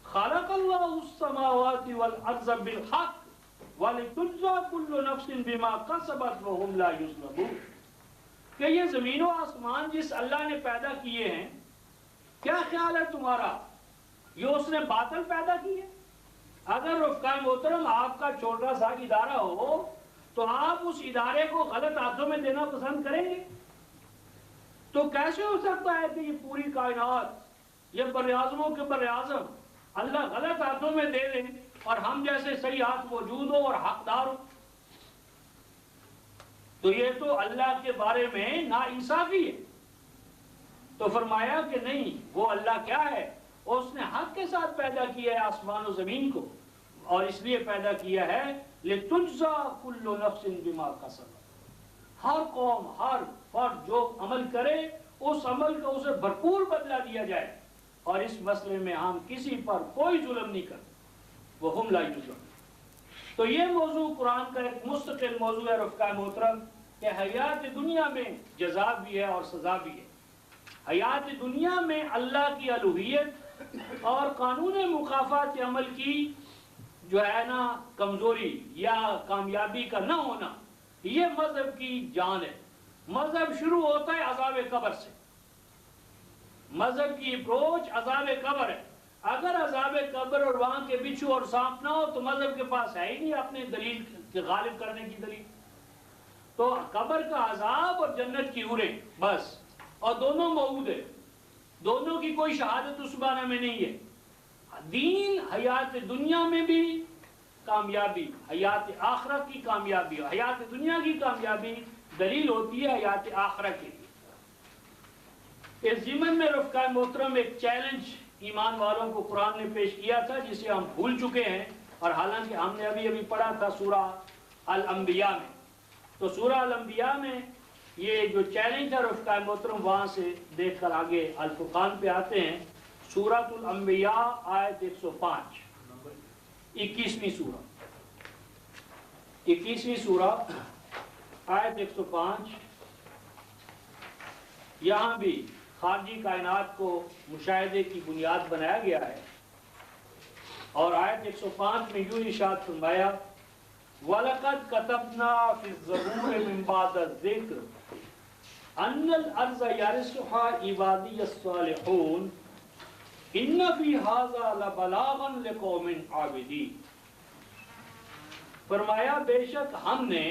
خلق اللہ السماوات والارض بالحق ولتجزى كل نفس بما كسبت وهم لا يظلمون، کہ یہ زمین و آسمان جس اللہ نے پیدا کیے ہیں، کیا خیال ہے تمہارا یہ اس نے باطل پیدا کیے؟ اگر رفقائے محترم آپ کا چھوٹا سا ادارہ ہو تو آپ اس ادارے کو غلط ہاتھوں میں دینا پسند کریں گے؟ تو کیسے ہو سکتا ہے کہ یہ پوری کائنات، یہ بر اعظموں کے بر اعظم اللہ غلط ہاتھوں میں دے دیں اور ہم جیسے صحیح ہاتھ موجود ہو اور حقدار ہو؟ تو یہ تو اللہ کے بارے میں ناانصافی ہے۔ تو فرمایا کہ نہیں، وہ اللہ کیا ہے، اس نے حق کے ساتھ پیدا کیا ہے آسمان و زمین کو، اور اس لیے پیدا کیا ہے لِتُجْزَى كُلُّ نَفْسٍ بِمَا كَسَبَتْ، ہر قوم، ہر فرد جو عمل کرے اس عمل کا اسے بھرپور بدلہ دیا جائے، اور اس مسئلے میں ہم کسی پر کوئی ظلم نہیں کرتے، وَهُمْ لَا يُظْلَمُونَ۔ تو یہ موضوع قرآن کا ایک مستقل موضوع ہے رفقائے محترم، کہ حیات دنیا میں جزا بھی ہے اور سزا بھی ہے۔ حیات دنیا میں اللہ کی الوہیت اور قانون مکافات عمل کی جو ہے نا کمزوری یا کامیابی کا نہ ہونا، یہ مذہب کی جان ہے۔ مذہب شروع ہوتا ہے عذاب قبر سے، مذہب کی اپروچ عذاب قبر ہے۔ اگر عذاب قبر اور وہاں کے بچھو اور سانپ نہ ہو تو مذہب کے پاس ہے ہی نہیں اپنے دلیل کے غالب کرنے کی دلیل۔ تو قبر کا عذاب اور جنت کی حوریں بس، اور دونوں موعود ہے، دونوں کی کوئی شہادت اس بارے میں نہیں ہے۔ دین حیات دنیا میں بھی کامیابی، حیات آخرت کی کامیابی، حیات دنیا کی کامیابی دلیل ہوتی ہے حیات آخرت کی۔ اس ضمن میں رفقائے محترم ایک چیلنج ایمان والوں کو قرآن نے پیش کیا تھا جسے ہم بھول چکے ہیں، اور حالانکہ ہم نے ابھی پڑھا تھا سورہ الانبیاء میں۔ تو سورہ الانبیاء میں یہ جو چیلنج تھا رفقائے محترم، وہاں سے دیکھ کر آگے الفرقان پہ آتے ہیں۔ سورۃ الانبیاء آیت 105، 21ویں سورہ، 21ویں سورہ آیت 105۔ یہاں بھی خارجی کائنات کو مشاہدے کی بنیاد بنایا گیا ہے، اور آیت 105 میں یوں ارشاد فرمایا وَلَقَدْ كَتَبْنَا فِي الزَّبُورِ مِن بَعْدِ الذِّكْرِ أَنَّ الْأَرْضَ يَرِثُهَا عِبَادِيَ الصَّالِحُونَ إِنَّ فِي هَذَا لَبَلَاغًا لِقَوْمٍ عَابِدِينَ۔ فرمایا بے شک ہم نے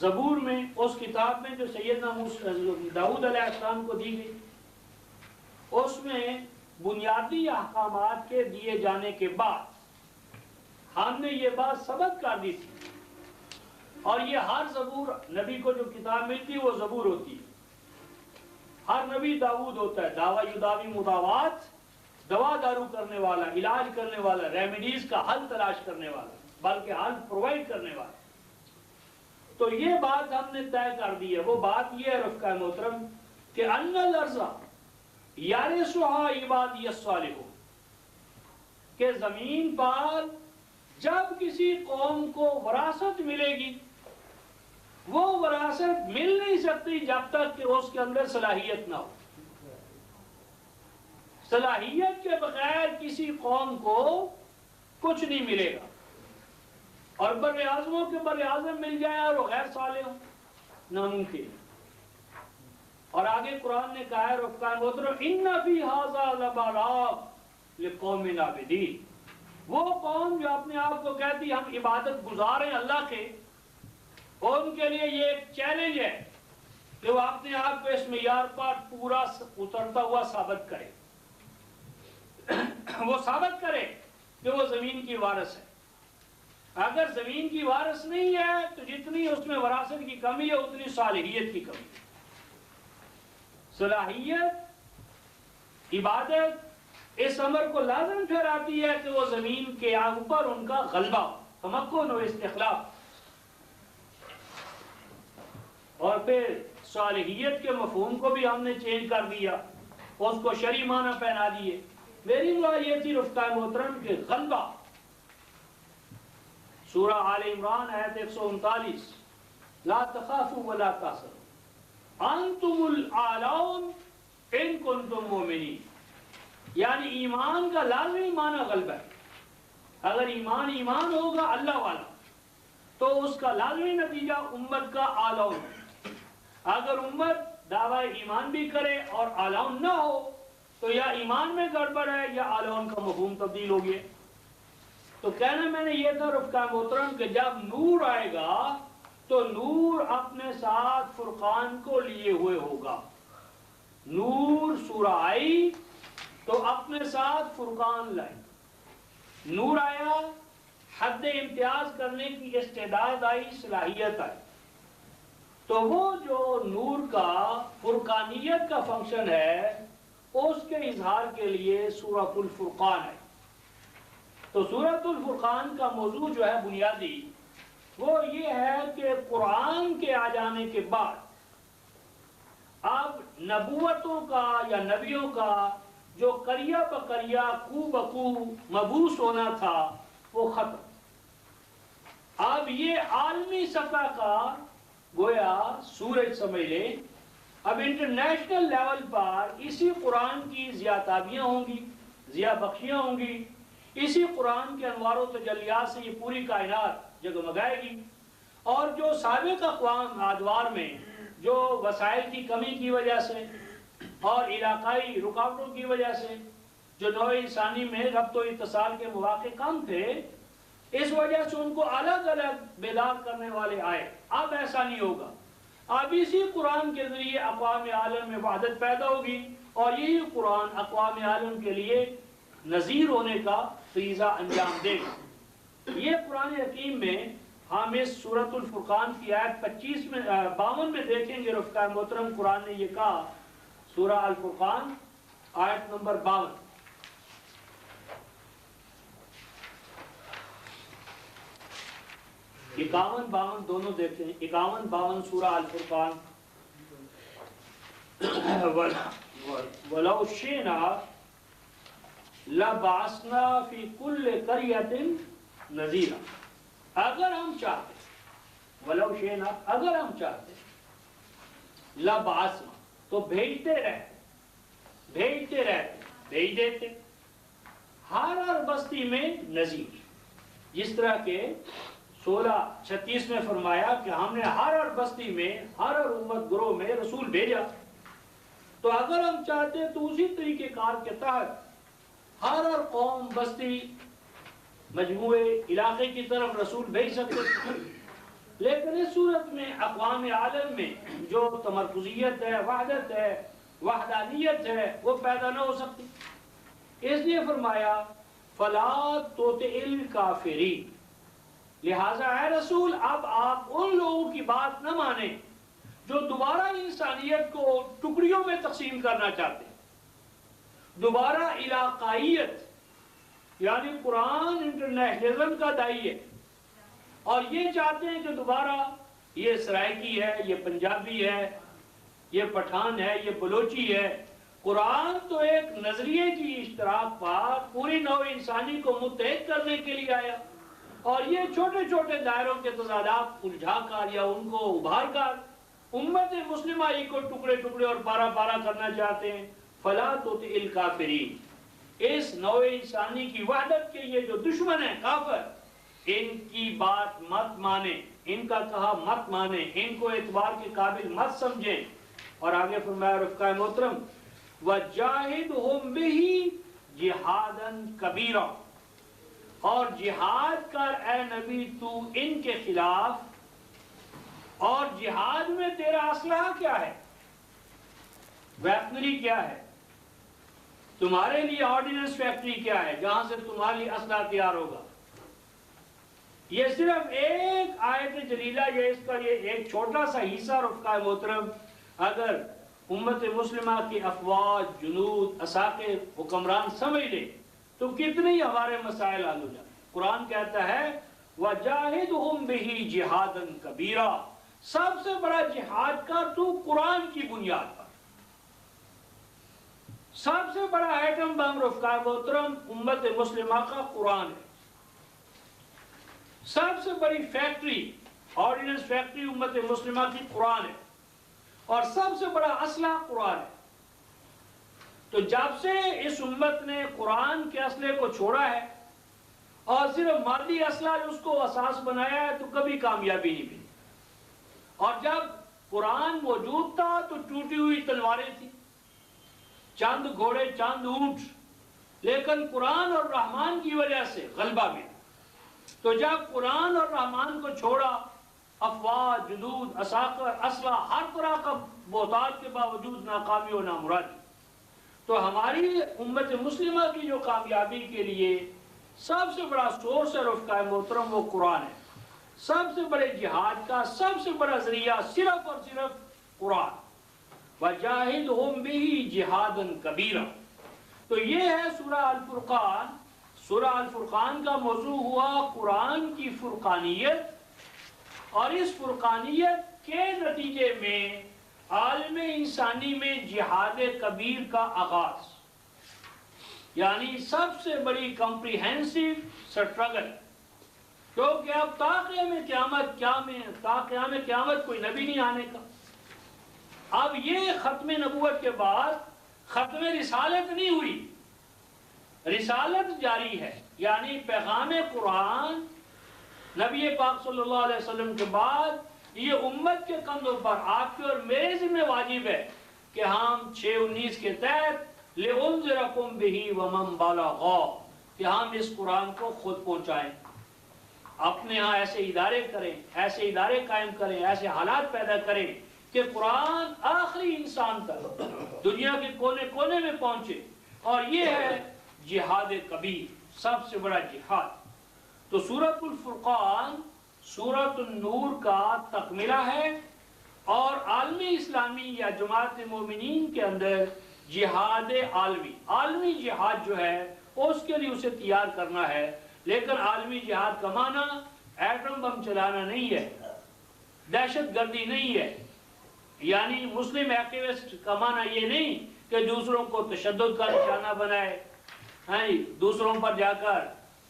زبور میں، اس کتاب میں جو سیدنا داؤد علیہ السلام کو دی گئی، اس میں بنیادی احکامات کے دیے جانے کے بعد ہم نے یہ بات ثبت کر دی تھی، اور یہ ہر زبور نبی کو جو کتاب ملتی ہے وہ زبور ہوتی ہے۔ ہر نبی داؤد ہوتا ہے، دعوی یداوی مداوات، دوا دارو کرنے والا، علاج کرنے والا، ریمیڈیز کا حل تلاش کرنے والا، بلکہ حل پرووائڈ کرنے والا۔ تو یہ بات ہم نے طے کر دی ہے۔ وہ بات یہ ہے رفقائے محترم کہ ان الارض یرثها عبادی الصالحون، کہ زمین پر جب کسی قوم کو وراثت ملے گی، وہ وراثت مل نہیں سکتی جب تک کہ اس کے اندر صلاحیت نہ ہو۔ صلاحیت کے بغیر کسی قوم کو کچھ نہیں ملے گا، اور بر اعظموں کے بر اعظم مل جائے اور وہ غیر صالح ہوں، ناممکن۔ اور آگے قرآن نے کہا ہے رفقائے محترم ان فی ھذا لبلاغ لقوم عابدین، وہ قوم جو اپنے آپ کو کہتی ہم عبادت گزار ہیں اللہ کے، ان کے لیے یہ ایک چیلنج ہے کہ وہ اپنے آپ کو اس معیار پر پورا اترتا ہوا ثابت کرے، وہ ثابت کرے کہ وہ زمین کی وارث ہے۔ اگر زمین کی وارث نہیں ہے تو جتنی اس میں وراثت کی کمی ہے اتنی صالحیت کی کمی ہے۔ صلاحیت، عبادت اس امر کو لازم ٹھہراتی ہے کہ وہ زمین کے اوپر ان کا غلبہ ہو، تمکن و استخلاف۔ اور پھر صالحیت کے مفہوم کو بھی ہم نے چینج کر دیا، اس کو شرعی معنی پہنا دیے۔ میری دعا یہ تھی رفقائے محترم کہ غلبہ، سورہ آل عمران آیت 139 لا تخافوا ولا تحزنوا انتم الاعلون ان کنتم مؤمنین، یعنی ایمان کا لازمی معنی غلبہ ہے. اگر ایمان ہوگا اللہ والا تو اس کا لازمی نتیجہ امت کا آلون. اگر امت دعویٰ ایمان بھی کرے اور آلون نہ ہو تو یا ایمان میں گڑبڑ ہے یا آلون کا مفہوم تبدیل ہو گیا. تو کہنا میں نے یہ تھا رفقا محترم کہ جب نور آئے گا تو نور اپنے ساتھ فرقان کو لیے ہوئے ہوگا. نور سورہ آئی تو اپنے ساتھ فرقان لائی. نور آیا، حد امتیاز کرنے کی استعداد آئی، صلاحیت آئی. تو وہ جو نور کا فرقانیت کا فنکشن ہے اس کے اظہار کے لیے سورۃ الفرقان ہے. تو سورۃ الفرقان کا موضوع جو ہے بنیادی وہ یہ ہے کہ قرآن کے آ جانے کے بعد اب نبوتوں کا یا نبیوں کا جو قریہ بقریہ کو بکو مبعوث ہونا تھا وہ ختم. اب یہ عالمی سطح کا گویا سورج سمجھ لیں. اب انٹرنیشنل لیول پر اسی قرآن کی زیاتابیاں ہوں گی، ضیاء بخشیاں ہوں گی. اسی قرآن کے انوار و تجلیات سے یہ پوری کائنات جگمگائے گی. اور جو سابق اقوام ادوار میں جو وسائل کی کمی کی وجہ سے اور علاقائی رکاوٹوں کی وجہ سے جو نوع انسانی میں ربط و اتصال کے مواقع کم تھے، اس وجہ سے ان کو الگ الگ بیدار کرنے والے آئے. اب ایسا نہیں ہوگا. اب اسی قرآن کے ذریعے اقوام عالم میں وحدت پیدا ہوگی اور یہی قرآن اقوام عالم کے لیے نذیر ہونے کا فریضہ انجام دے گا. یہ قرآن حکیم میں ہم اس سورۃ الفرقان کی آیت 52 میں دیکھیں گے. رفقا محترم قرآن نے یہ کہا، سورہ الفرقان آیت نمبر 52. اکاون 52 دونوں دیکھتے ہیں. 51-52 سورہ الفرقان. وَلَوْ شِئْنَا لَبَعَثْنَا فِي كُلِّ قَرْيَةٍ نَذِيرًا. اگر ہم چاہتے، وَلَوْ شِئْنَا اگر ہم چاہتے، لَبَعَثْنَا تو بھیج دیتے ہر بستی میں نذیر. جس طرح کہ 16:36 میں فرمایا کہ ہم نے ہر بستی میں ہر امت گروہ میں رسول بھیجا. تو اگر ہم چاہتے تو اسی طریقہ کار کے تحت ہر قوم، بستی، مجموعے، علاقے کی طرف رسول بھیج سکتے تھے. لیکن اس صورت میں اقوام عالم میں جو تمرکزیت ہے، وحدت ہے، وحدانیت ہے، وہ پیدا نہ ہو سکتی. اس لیے فرمایا فَلَا تُطِعِ الْكَافِرِينَ. لہٰذا اے رسول اب آپ ان لوگوں کی بات نہ مانیں جو دوبارہ انسانیت کو ٹکڑیوں میں تقسیم کرنا چاہتے ہیں. دوبارہ علاقائیت یعنی قرآن انٹرنیشنلزم کا داعی ہے اور یہ چاہتے ہیں کہ دوبارہ یہ سرائکی ہے، یہ پنجابی ہے، یہ پٹھان ہے، یہ بلوچی ہے. قرآن تو ایک نظریے کی اشتراک پر پوری نوع انسانی کو متحد کرنے کے لیے آیا اور یہ چھوٹے چھوٹے دائروں کے تضادات الجھا کر یا ان کو ابھار کر امت مسلمہ ہی کو ٹکڑے ٹکڑے اور پارا پارا کرنا چاہتے ہیں. فَلَا تُطِعِ الْكَافِرِينَ. اس نوع انسانی کی وحدت کے یہ جو دشمن ہیں کافر، ان کی بات مت مانیں، ان کا کہا مت مانیں، ان کو اعتبار کے قابل مت سمجھیں. اور آگے فرمایا رفقا محترم وَجَاهِدْهُمْ بِهِ جِهَادًا كَبِيرًا. اور جہاد کر اے نبی تو ان کے خلاف. اور جہاد میں تیرا اسلحہ کیا ہے؟ ویپنری کیا ہے؟ تمہارے لیے آرڈیننس فیکٹری کیا ہے جہاں سے تمہارے لیے اسلحہ تیار ہوگا؟ یہ صرف ایک آیت جلیلہ، یہ اس کا یہ ایک چھوٹا سا حصہ رفقا محترم اگر امت مسلمہ کی افواج، جنود، اساقر، حکمران سمجھ لے تو کتنے ہی ہمارے مسائل حل ہو جائیں. قرآن کہتا ہے وَجَاهِدْهُمْ بِهِ جِهَادًا كَبِيرًا. سب سے بڑا جہاد کا تو قرآن کی بنیاد پر. سب سے بڑا ایٹم بم رفقا محترم امت مسلمہ کا قرآن ہے. سب سے بڑی فیکٹری، آرڈیننس فیکٹری امت مسلمہ کی قرآن ہے اور سب سے بڑا اسلحہ قرآن ہے. تو جب سے اس امت نے قرآن کے اسلحے کو چھوڑا ہے اور صرف مادی اسلحہ اس کو اساس بنایا ہے تو کبھی کامیابی نہیں ملی. اور جب قرآن موجود تھا تو ٹوٹی ہوئی تلواریں تھیں، چند گھوڑے چند اونٹ، لیکن قرآن اور رحمان کی وجہ سے غلبہ ملا. تو جب قرآن اور رحمان کو چھوڑا، افواج، جدود، اساکر، اسلحہ، ہر طرح کا بہتات کے باوجود ناکامی و نامرادی. تو ہماری امت مسلمہ کی جو کامیابی کے لیے سب سے بڑا سورس ہے رفقائے محترم وہ قرآن ہے. سب سے بڑے جہاد کا سب سے بڑا ذریعہ صرف اور صرف قرآن. وَجَاهِدْهُمْ بِهِ جِهَادًا كَبِيرًا. تو یہ ہے سورہ الفرقان. سورہ الفرقان کا موضوع ہوا قرآن کی فرقانیت، اور اس فرقانیت کے نتیجے میں عالم انسانی میں جہاد کبیر کا آغاز، یعنی سب سے بڑی کمپریہنسو سٹرگل. کیونکہ اب تا قیام قیامت کوئی نبی نہیں آنے کا. اب یہ ختم نبوت کے بعد ختم رسالت نہیں ہوئی، رسالت جاری ہے. یعنی پیغام قرآن نبی پاک صلی اللہ علیہ وسلم کے بعد یہ امت کے کندھوں پر آپ کے اور میرے ذمہ واجب ہے کہ ہم 6:19 کے تحت لِأُنذِرَكُمْ بِهِ وَمَنْ بَلَغَ، کہ ہم اس قرآن کو خود پہنچائیں، اپنے ہاں ایسے ادارے کریں، ایسے ادارے قائم کریں، ایسے حالات پیدا کریں کہ قرآن آخری انسان تک دنیا کے کونے کونے میں پہنچے. اور یہ ہے جہاد کبیر، سب سے بڑا جہاد. تو سورۃ الفرقان سورۃ النور کا تکملہ ہے، اور عالمی اسلامی یا جماعت مومنین کے اندر جہاد عالمی جہاد جو ہے اس کے لیے اسے تیار کرنا ہے. لیکن عالمی جہاد کا معنی ایٹم بم چلانا نہیں ہے، دہشت گردی نہیں ہے، یعنی مسلم ایکٹیوسٹ کا معنی یہ نہیں کہ دوسروں کو تشدد کا نشانہ بنائے، دوسروں پر جا کر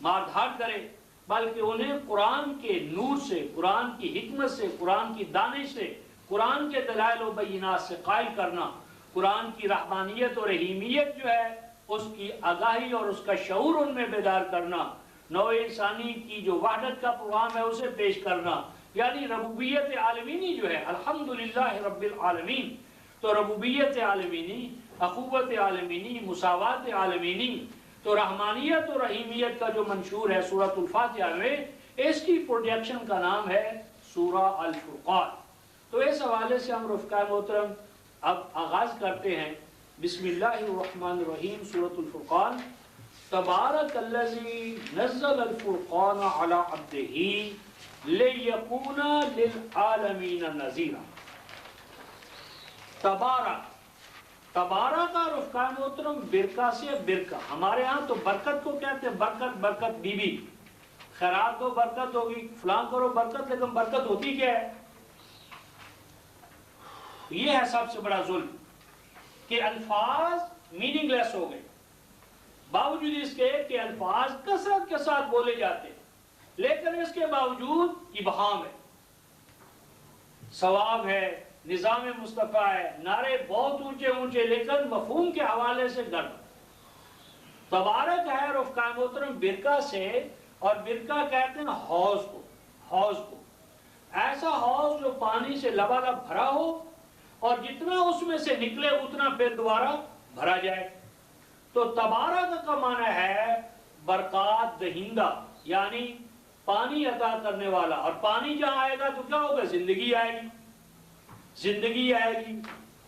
مار دھاڑ کرے، بلکہ انہیں قرآن کے نور سے، قرآن کی حکمت سے، قرآن کی دانش سے، قرآن کے دلائل و بینات سے قائل کرنا، قرآن کی رحمانیت اور رحیمیت جو ہے اس کی آگاہی اور اس کا شعور ان میں بیدار کرنا، نوع انسانی کی جو وحدت کا پیغام ہے اسے پیش کرنا. یعنی ربوبیت عالمینی جو ہے الحمدللہ رب العالمین. تو ربوبیت عالمینی، اخوت عالمینی، مساوات عالمینی، تو رحمانیت اور رحیمیت کا جو منشور ہے سورۃ الفاتحہ میں، اس کی پروڈکشن کا نام ہے سورہ الفرقان. تو اس حوالے سے ہم رفقائے محترم اب آغاز کرتے ہیں. بسم اللہ الرحمن الرحیم. سورۃ الفرقان. تبارک الذی نزل الفرقان علی عبدہ لیکون للعالمین نذیرا. تبارک کا رفقائے محترم برکہ سے برکہ. ہمارے ہاں تو برکت کو کہتے ہیں برکت، برکت بی بی، خیرات کو برکت ہوگی، فلاں کرو برکت، لیکن برکت ہوتی کیا ہے؟ یہ ہے سب سے بڑا ظلم کہ الفاظ میننگ لیس ہو گئے، باوجود اس کے کہ الفاظ کثرت کے ساتھ بولے جاتے ہیں، لیکن اس کے باوجود ابہام ہے، ثواب ہے، نظام مصطفیٰ ہے، نعرے بہت اونچے اونچے، لیکن مفہوم کے حوالے سے گڑبڑ. تبارک ہے رفقائے محترم برکہ سے، اور برکہ کہتے ہیں حوض کو، ایسا حوض جو پانی سے لبالب بھرا ہو اور جتنا اس میں سے نکلے اتنا پھر دوبارہ بھرا جائے. تو تبارک کا معنی ہے برکات دہندہ، یعنی پانی عطا کرنے والا. اور پانی جہاں آئے گا تو کیا ہوگا؟ زندگی آئے گی،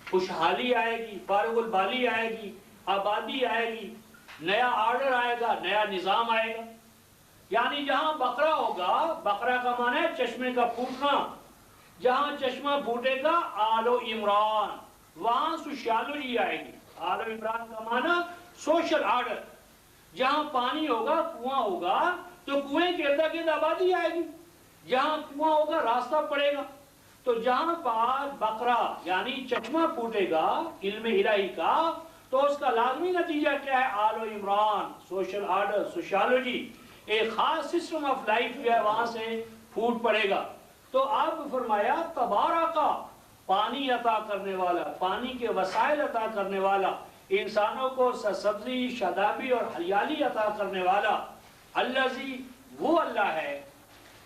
خوشحالی آئے گی، فارغ البالی آئے گی، آبادی آئے گی، نیا آرڈر آئے گا، نیا نظام آئے گا. یعنی جہاں بقرہ ہوگا، بقرہ کا معنی ہے چشمے کا پھوٹنا، جہاں چشمہ پھوٹے گا آل و عمران، وہاں سوشیالوجی آئے گی. آل و عمران کا معنی سوشل آرڈر. جہاں پانی ہوگا، کنواں ہوگا، تو کنویں کے ارد گرد آبادی آئے گی. جہاں کنواں ہوگا راستہ پڑے گا. تو جہاں پر بقرہ یعنی چشمہ پھوٹے گا علم الہی کا، تو اس کا لازمی نتیجہ کیا ہے؟ آل و عمران، سوشل آرڈر، سوشیالوجی، ایک خاص سسٹم آف لائف جو ہے وہاں سے پھوٹ پڑے گا. تو آپ فرمایا تبارک، پانی عطا کرنے والا، پانی کے وسائل عطا کرنے والا. انسانوں کو سرسبزی، شادابی اور ہریالی عطا کرنے والا الذی، وہ اللہ ہے،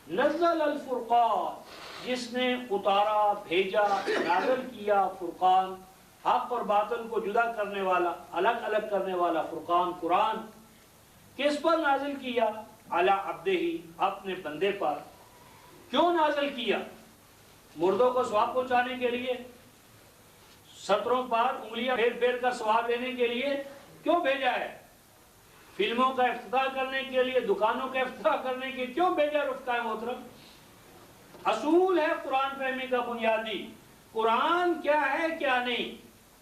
نزل الفرقان، جس نے اتارا، بھیجا، نازل کیا فرقان، حق اور باطل کو جدا کرنے والا، الگ الگ کرنے والا فرقان قرآن، کس پر نازل کیا؟ علی عبدہ، اپنے بندے پر۔ کیوں نازل کیا؟ مردوں کو ثواب پہنچانے کے لیے، سطروں پر انگلیاں پھیر پھیر کر ثواب لینے کے لیے کیوں بھیجا ہے؟ فلموں کا افتتاح کرنے کے لیے، دکانوں کا افتتاح کرنے کے کیوں بھیجا رفقائے محترم؟ اصول ہے قرآن فہمی کا بنیادی، قرآن کیا ہے کیا نہیں،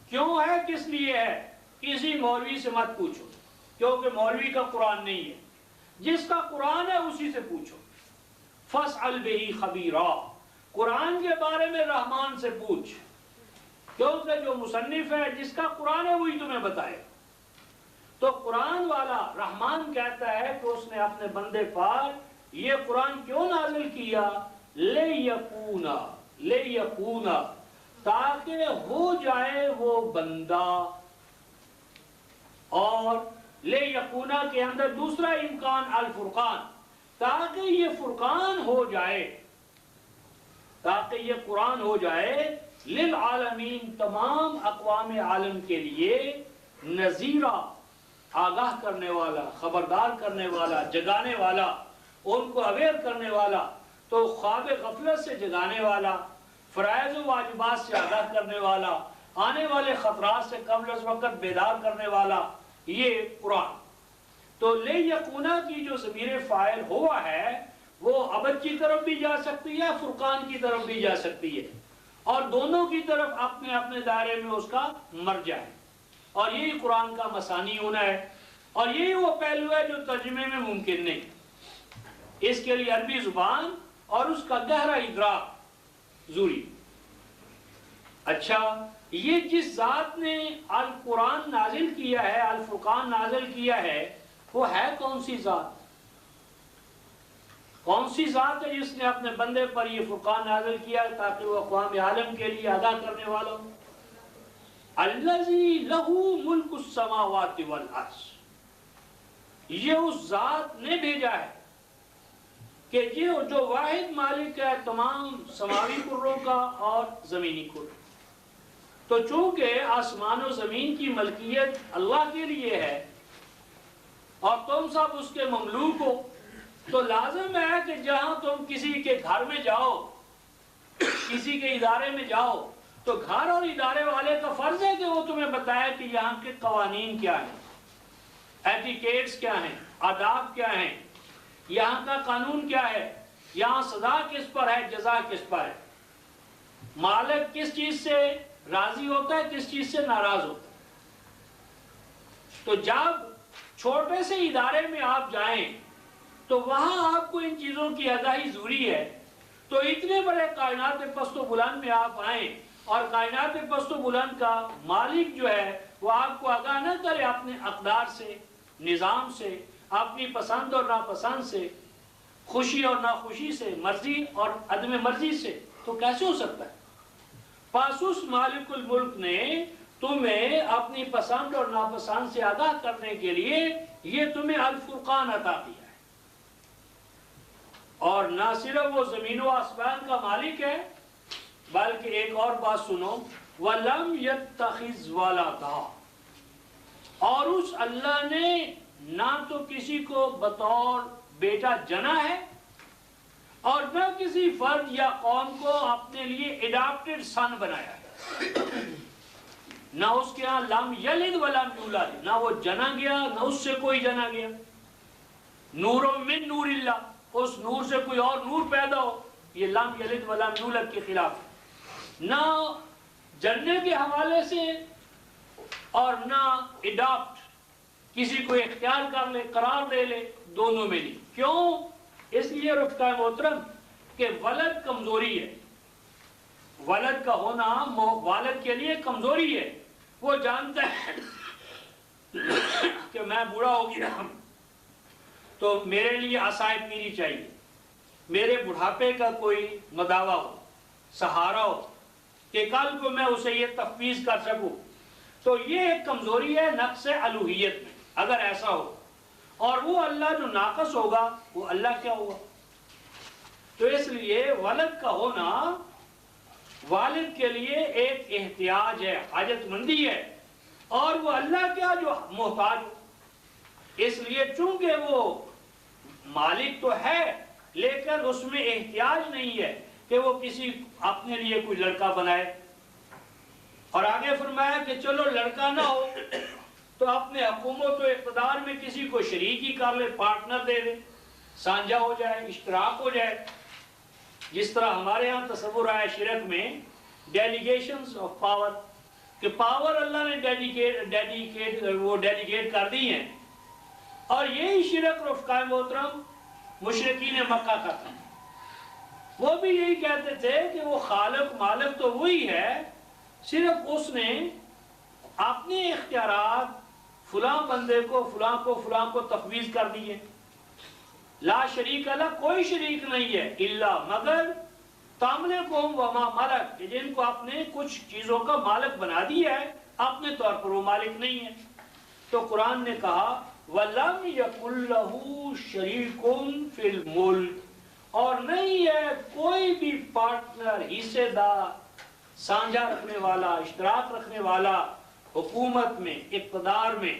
کیوں ہے کس لیے ہے، کسی مولوی سے مت پوچھو، کیونکہ مولوی کا قرآن نہیں ہے، جس کا قرآن ہے اسی سے پوچھو۔ فاسأل بہ خبیرا، قرآن کے بارے میں رحمان سے پوچھ، کیونکہ جو مصنف ہے، جس کا قرآن ہے وہی تمہیں بتائے۔ تو قرآن والا رحمان کہتا ہے کہ اس نے اپنے بندے پر یہ قرآن کیوں نازل کیا؟ لیکونا، تاکہ ہو جائے وہ بندہ، اور لیکونا کے اندر دوسرا امکان الفرقان، تاکہ یہ فرقان ہو جائے، تاکہ یہ قرآن ہو جائے للعالمین، تمام اقوام عالم کے لیے، نذیرہ، آگاہ کرنے والا، خبردار کرنے والا، جگانے والا، ان کو اویئر کرنے والا، تو خواب غفلت سے جگانے والا، فرائض و واجبات سے آگاہ کرنے والا، آنے والے خطرات سے قبل از وقت بیدار کرنے والا، یہ قرآن۔ تو لے یقونا کی جو ضمیر فاعل ہوا ہے وہ ابد کی طرف بھی جا سکتی ہے، فرقان کی طرف بھی جا سکتی ہے، اور دونوں کی طرف اپنے اپنے دائرے میں اس کا مرجع ہے، اور یہی قرآن کا مثانی ہونا ہے، اور یہی وہ پہلو ہے جو ترجمے میں ممکن نہیں۔ اس کے لیے عربی زبان اور اس کا گہرا ادراک ضروری۔ اچھا، یہ جس ذات نے القرآن نازل کیا ہے، الفرقان نازل کیا ہے، وہ ہے کون سی ذات؟ کون سی ذات ہے جس نے اپنے بندے پر یہ فرقان نازل کیا تاکہ وہ اقوام عالم کے لیے آگاہ کرنے والا ہو؟ الذی لہ ملک السماوات والارض، یہ اس ذات نے بھیجا ہے کہ یہ جو واحد مالک ہے تمام سماوی کروں کا اور زمینی کروں۔ تو چونکہ آسمان و زمین کی ملکیت اللہ کے لیے ہے اور تم سب اس کے مملوک ہو، تو لازم ہے کہ جہاں تم کسی کے گھر میں جاؤ، کسی کے ادارے میں جاؤ، تو گھر اور ادارے والے کا فرض ہے کہ وہ تمہیں بتائے کہ یہاں کے قوانین کیا ہیں، ایٹیکیٹس کیا ہیں، آداب کیا ہیں، یہاں کا قانون کیا ہے، یہاں سزا کس پر ہے، جزا کس پر ہے، مالک کس چیز سے راضی ہوتا ہے، کس چیز سے ناراض ہوتا ہے۔ تو جب چھوٹے سے ادارے میں آپ جائیں تو وہاں آپ کو ان چیزوں کی آگاہی ضروری ہے، تو اتنے بڑے کائنات پست و بلند میں آپ آئیں اور کائنات پست و بلند کا مالک جو ہے وہ آپ کو آگاہ نہ کرے اپنے اقدار سے، نظام سے، اپنی پسند اور ناپسند سے، خوشی اور ناخوشی سے، مرضی اور عدم مرضی سے، تو کیسے ہو سکتا ہے؟ پس اس مالک الملک نے تمہیں اپنی پسند اور ناپسند سے آگاہ کرنے کے لیے یہ تمہیں الفرقان عطا کیا ہے، اور نہ صرف وہ زمین و آسمان کا مالک ہے بلکہ ایک اور بات سنو، وَلَمْ يَتَّخِذْ وَلَدًا، اور اس اللہ نے نہ تو کسی کو بطور بیٹا جنا ہے اور نہ کسی فرد یا قوم کو اپنے لیے اڈاپٹڈ سن بنایا ہے، نہ اس کے ہاں لم یلد ولم یولد، نہ وہ جنا گیا نہ اس سے کوئی جنا گیا، نور من نور اللہ، اس نور سے کوئی اور نور پیدا ہو، یہ لم یلد ولم یولد کے خلاف ہے، نہ جننے کے حوالے سے اور نہ اڈاپٹ، کسی کو اختیار کر لے، قرار دے لے، دونوں میں نہیں۔ کیوں؟ اس لیے رفقائے محترم کہ ولد کمزوری ہے، ولد کا ہونا والد کے لیے کمزوری ہے، وہ جانتا ہے کہ میں بوڑھا ہو گیا تو میرے لیے عصائے پیری چاہیے، میرے بڑھاپے کا کوئی مداوا ہو، سہارا ہو، کہ کل کو میں اسے یہ تفویض کر سکوں، تو یہ ایک کمزوری ہے نقص الوہیت میں اگر ایسا ہو، اور وہ اللہ جو ناقص ہوگا وہ اللہ کیا ہوگا؟ تو اس لیے ولد کا ہونا والد کے لیے ایک احتیاج ہے، حاجت مندی ہے، اور وہ اللہ کیا جو محتاج ہو۔ اس لیے چونکہ وہ مالک تو ہے لیکن اس میں احتیاج نہیں ہے کہ وہ کسی اپنے لیے کوئی لڑکا بنائے۔ اور آگے فرمایا کہ چلو لڑکا نہ ہو تو اپنے حکومت و اقتدار میں کسی کو شریک ہی کر لے، پارٹنر دے دے، سانجھا ہو جائے، اشتراک ہو جائے۔ جس طرح ہمارے ہاں تصور آیا شرک میں ڈیلیگیشنز آف پاور، کہ پاور اللہ نے ڈیلیگیٹ کر دی ہیں، اور یہی شرک رفقائے محترم مشرکین مکہ کا تھا۔ وہ بھی یہی کہتے تھے کہ وہ خالق مالک تو وہی ہے، صرف اس نے اپنے اختیارات فلاں بندے کو فلاں کو تفویض کر دیے۔ لا شریک اللہ، کوئی شریک نہیں ہے، الا مگر تملکہم وما ملک، کہ جن کو اپنے کچھ چیزوں کا مالک بنا دیا ہے، اپنے طور پر وہ مالک نہیں ہے۔ تو قرآن نے کہا وَلَمْ يَكُنْ لَهُ شَرِيكٌ فِي الْمُلْكِ، اور نہیں ہے کوئی بھی پارٹنر، حصے دار، سانجھا رکھنے والا، اشتراک رکھنے والا حکومت میں، اقتدار میں،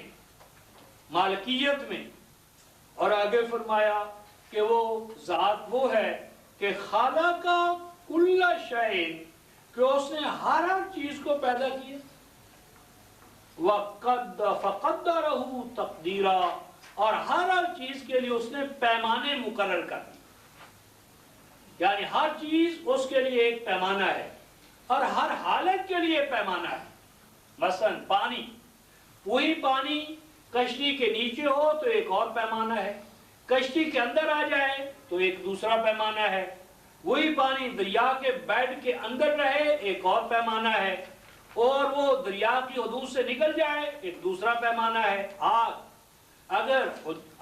مالکیت میں۔ اور آگے فرمایا کہ وہ ذات وہ ہے کہ خالق کل شیء، کہ اس نے ہر چیز کو پیدا کیا، فقدرہ تقدیرا، اور ہر چیز کے لیے اس نے پیمانے مقرر کر دی، یعنی ہر چیز اس کے لیے ایک پیمانہ ہے، اور ہر حالت کے لیے پیمانہ ہے۔ مثلا پانی، وہی پانی کشتی کے نیچے ہو تو ایک اور پیمانہ ہے، کشتی کے اندر آ جائے تو ایک دوسرا پیمانہ ہے، وہی پانی دریا کے بیڈ کے اندر رہے ایک اور پیمانہ ہے، اور وہ دریا کی حدود سے نکل جائے ایک دوسرا پیمانہ ہے۔ آگ اگر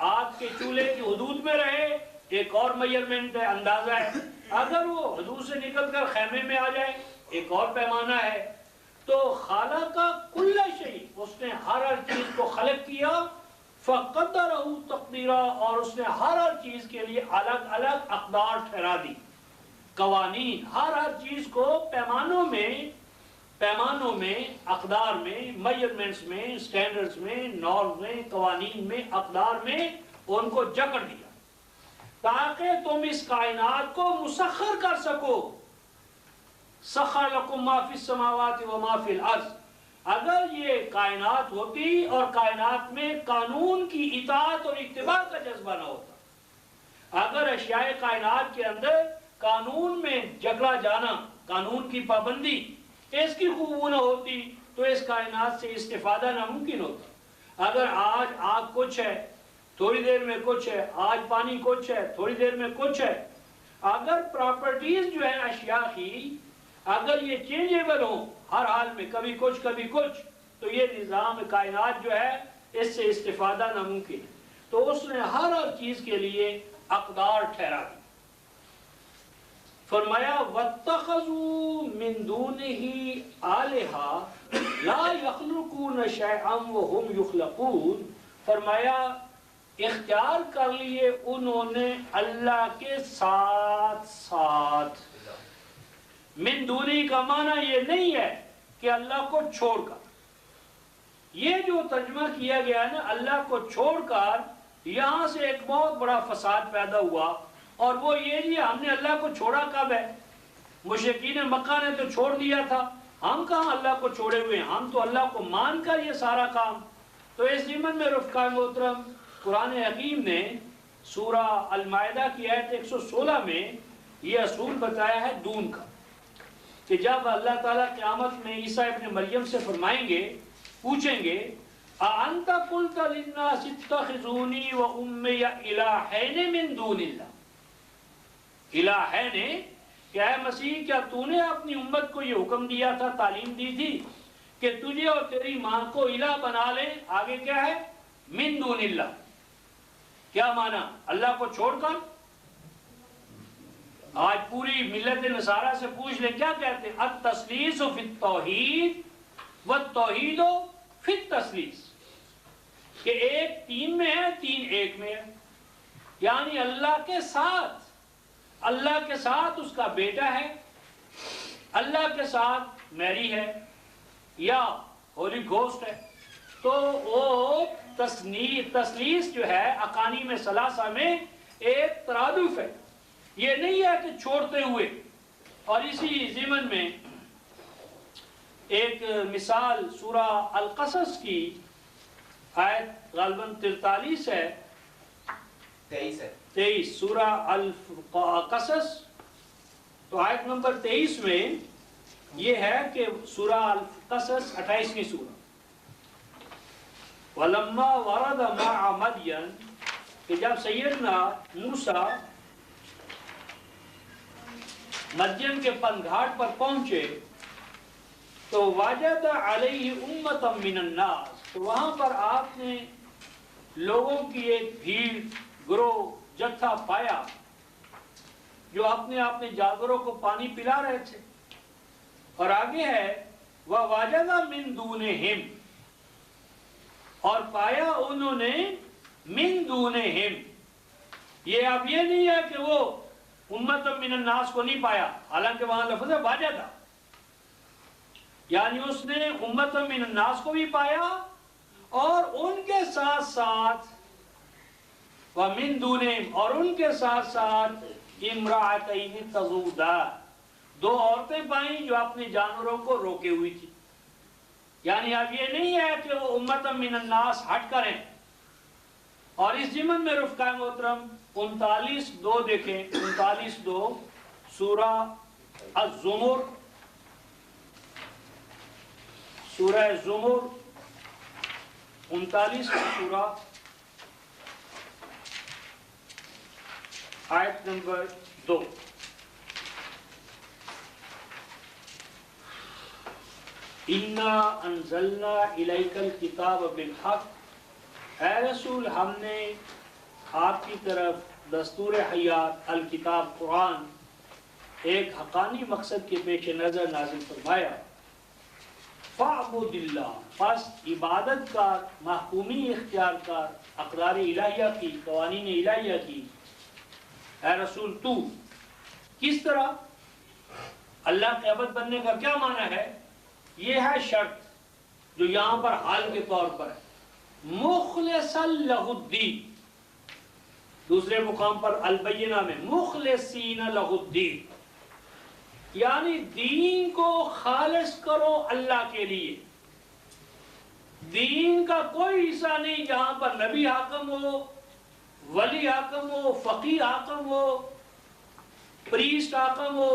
آگ کے چولہے کی حدود میں رہے ایک اور میجرمنٹ ہے، اندازہ ہے، اگر وہ حدود سے نکل کر خیمے میں آ جائے ایک اور پیمانہ ہے۔ تو خالق کل شیء، اس نے ہر چیز کو خلق کیا، فقدرہ تقدیرا، اور اس نے ہر چیز کے لیے الگ الگ اقدار ٹھہرا دی، قوانین، ہر چیز کو پیمانوں میں، اقدار میں، میجرمنٹس میں، سٹینڈرڈز میں، نارمز میں، قوانین میں، اقدار میں ان کو جکڑ دیا تاکہ تم اس کائنات کو مسخر کر سکو۔ سخر لکم ما فی السماوات و ما فی الارض، اگر یہ کائنات ہوتی اور کائنات میں قانون کی اطاعت اور اتباع کا جذبہ نہ ہوتا، اگر اشیاء کائنات کے اندر قانون میں جکڑا جانا، قانون کی پابندی اس کی خوب نہ ہوتی تو اس کائنات سے استفادہ ناممکن ہوتا۔ اگر آج آگ کچھ ہے تھوڑی دیر میں کچھ ہے، آج پانی کچھ ہے تھوڑی دیر میں کچھ ہے، اگر پراپرٹیز جو ہے اشیاء کی اگر یہ چینجیبل ہوں ہر حال میں، کبھی کچھ تو یہ نظام کائنات جو ہے اس سے استفادہ ناممکن ہے۔ تو اس نے ہر چیز کے لیے اقدار ٹھہرا دی۔ فرمایا وَاتَّخَذُوا مِن دُونِهِ آلِهَةً لَا يَخْلُقُونَ شَيْئًا وَهُمْ يُخْلَقُونَ، فرمایا اختیار کر لیے انہوں نے اللہ کے ساتھ من دونی کا معنی یہ نہیں ہے کہ اللہ کو چھوڑ کر، یہ جو ترجمہ کیا گیا ہے نا اللہ کو چھوڑ کر، یہاں سے ایک بہت بڑا فساد پیدا ہوا، اور وہ یہ جی ہم نے اللہ کو چھوڑا کب ہے؟ مشرکین مکہ نے تو چھوڑ دیا تھا، ہم کہاں اللہ کو چھوڑے ہوئے ہیں، ہم تو اللہ کو مان کر یہ سارا کام۔ تو اس ضمن میں رفقائے محترم قرآن حکیم نے سورہ المائدہ کی آیت 116 میں یہ اصول بتایا ہے دون کا، کہ جب اللہ تعالیٰ قیامت میں عیسیٰ ابن مریم سے فرمائیں گے، پوچھیں گے اَأَنْتَ قُلْتَ لِلنَّاسِ اتَّخِذُونِي وَأُمِّيَ إِلَٰهَيْنِ مِن دُونِ اللَّهِ، الٰہین، کیا ہے مسیح، کیا تو نے اپنی امت کو یہ حکم دیا تھا، تعلیم دی تھی کہ تجھے اور تیری ماں کو الہ بنا لے، آگے کیا ہے من دون اللہ، کیا معنی اللہ کو چھوڑ کر؟ آج پوری ملت نصارہ سے پوچھ لیں کیا کہتے ہیں، التثلیث فی التوحید والتوحید فی التثلیث کہ ایک 3 میں ہے، 3 1 میں ہے، یعنی اللہ کے ساتھ اس کا بیٹا ہے، اللہ کے ساتھ میری ہے یا ہولی گھوسٹ ہے. تو وہ تثلیث جو ہے اقانیم ثلاثہ میں ایک ترادف ہے، یہ نہیں ہے کہ چھوڑتے ہوئے. اور اسی ضمن میں ایک مثال سورہ القصص کی آیت غالباً 43 ہے، 23 سورہ القصص، تو آیت نمبر 23 میں یہ ہے کہ سورہ القصص 28ویں سورہ، وَلَمَّا وَرَدَ مَعَ مَدْيَنَ، کہ جب سیدنا موسیٰ مدین کے پنگھاٹ پر پہنچے تو وَجَدَ عَلَيْهِ أُمَّةً مِّنَ النَّاسِ، تو وہاں پر آپ نے لوگوں کی ایک بھیڑ، گروہ، جتھا پایا جو اپنے جانوروں کو پانی پلا رہے تھے. اور آگے ہے وَوَجَدَ مِن دُونِهِمْ، اور پایا انہوں نے من دونہم. یہ اب یہ نہیں ہے کہ وہ امت من الناس کو نہیں پایا، حالانکہ وہاں لفظ ہے واجدہ، یعنی اس نے امت من الناس کو بھی پایا اور ان کے ساتھ ساتھ ومن دونہم، اور ان کے ساتھ ساتھ امرأتین تذودان، 2 عورتیں پائیں جو اپنے جانوروں کو روکے ہوئی تھی. یعنی اب یہ نہیں ہے کہ وہ امت من الناس ہٹ کریں. اور اس ضمن میں رفقاء محترم 39:2 دیکھیں، 39:2 سورہ الزمر، سورہ زمر 39 سورہ آیت نمبر 2. اِنَّا أَنزَلْنَا إِلَيْكَ الْكِتَابَ بِالْحَقِّ، اے رسول ہم نے آپ کی طرف دستور حیات الکتاب قرآن ایک حقانی مقصد کے پیش نظر نازل فرمایا. فَاعْبُدِ اللَّهَ، پس عبادت کا، محکومی اختیار کر اقدار الہیہ کی، قوانین الہیہ کی. اے رسول تو کس طرح؟ اللہ کے عبد بننے کا کیا معنی ہے؟ یہ ہے شرط جو یہاں پر حال کے طور پر ہے، مخلصا لہ الدین. دوسرے مقام پر البینہ میں مخلصین لہ الدین، یعنی دین کو خالص کرو اللہ کے لیے. دین کا کوئی حصہ نہیں جہاں پر نبی حاکم ہو، ولی حاکم ہو، فقیہ حاکم ہو، پریسٹ حاکم ہو.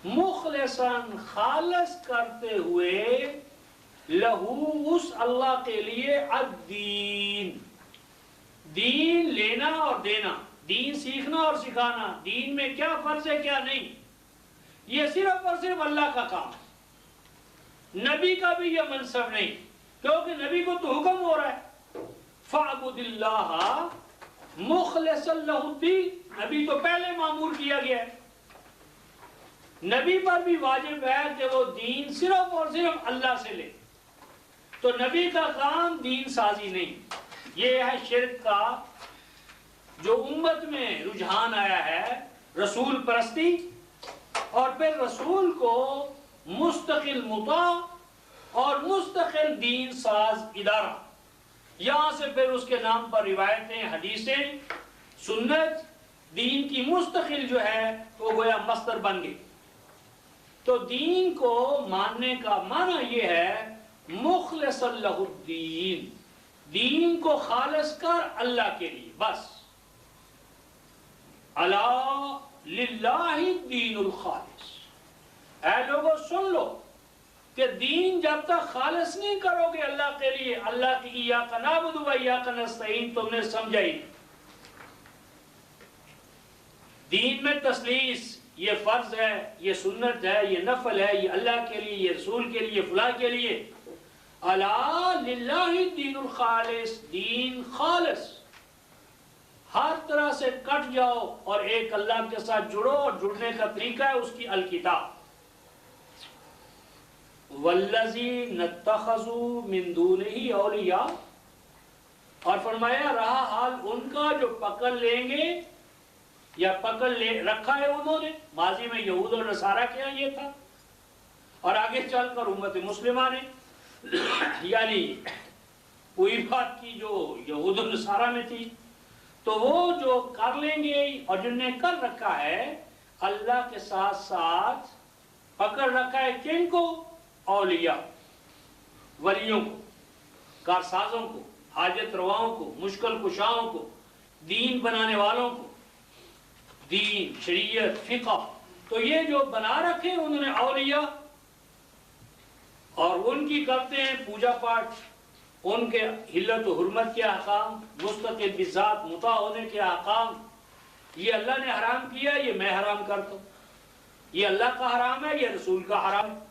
مخلصاً خالص کرتے ہوئے، لہو اس اللہ کے لیے، الدین، دین لینا اور دینا، دین سیکھنا اور سکھانا، دین میں کیا فرض ہے کیا نہیں، یہ صرف اور صرف اللہ کا کام ہے. نبی کا بھی یہ منصب نہیں، کیونکہ نبی کو تو حکم ہو رہا ہے فَاعْبُدِ اللَّهَ مُخْلِصًا لَهُ الدِّينَ، نبی تو پہلے مامور کیا گیا ہے. نبی پر بھی واجب ہے کہ وہ دین صرف اور صرف اللہ سے لے. تو نبی کا کام دین سازی نہیں. یہ ہے شرک کا جو امت میں رجحان آیا ہے، رسول پرستی، اور پھر رسول کو مستقل مطاع اور مستقل دین ساز ادارہ. یہاں سے پھر اس کے نام پر روایتیں، حدیثیں، سنت، دین کی مستقل جو ہے وہ گویا مصدر بن گئی. تو دین کو ماننے کا معنی یہ ہے مخلصا لہ الدین، دین کو خالص کر اللہ کے لیے بس. الا للہ الدین الخالص، اے لوگوں سن لو کہ دین جب تک خالص نہیں کرو گے اللہ کے لیے، اللہ کی ایاک نعبد و ایاک نستعین تم نے سمجھا ہی. دین میں تثلیث، یہ فرض ہے، یہ سنت ہے، یہ نفل ہے، یہ اللہ کے لیے، یہ رسول کے لیے، فلاں کے لیے. الا للہ الدین الخالص، دین خالص، ہر طرح سے کٹ جاؤ اور ایک اللہ کے ساتھ جڑو. اور جڑنے کا طریقہ ہے اس کی الکتاب. والذین اتخذوا من دونہ اولیاء، اور فرمایا رہا حال ان کا جو پکڑ لیں گے یا پکڑ لے رکھا ہے انہوں نے، ماضی میں یہود اور نصارہ کے یہاں یہ تھا، اور آگے چل کر امت مسلمہ نے یعنی کوئی بات کی جو یہود و نصارہ میں تھی، تو وہ جو کر لیں گے اور جن نے کر رکھا ہے اللہ کے ساتھ ساتھ پکڑ رکھا ہے کن کو؟ اولیاء، ولیوں کو، کارسازوں کو، حاجت رواؤں کو، مشکل کشاؤں کو، دین بنانے والوں کو، دین، شریعت، فقہ، تو یہ جو بنا رکھے انہوں نے اولیاء، اور ان کی کرتے ہیں پوجا پاٹ، ان کے حلت و حرمت کے احکام، مستقل بذات مطاع ہونے کے احکام، یہ اللہ نے حرام کیا، یہ میں حرام کرتا ہوں، یہ اللہ کا حرام ہے، یہ رسول کا حرام ہے،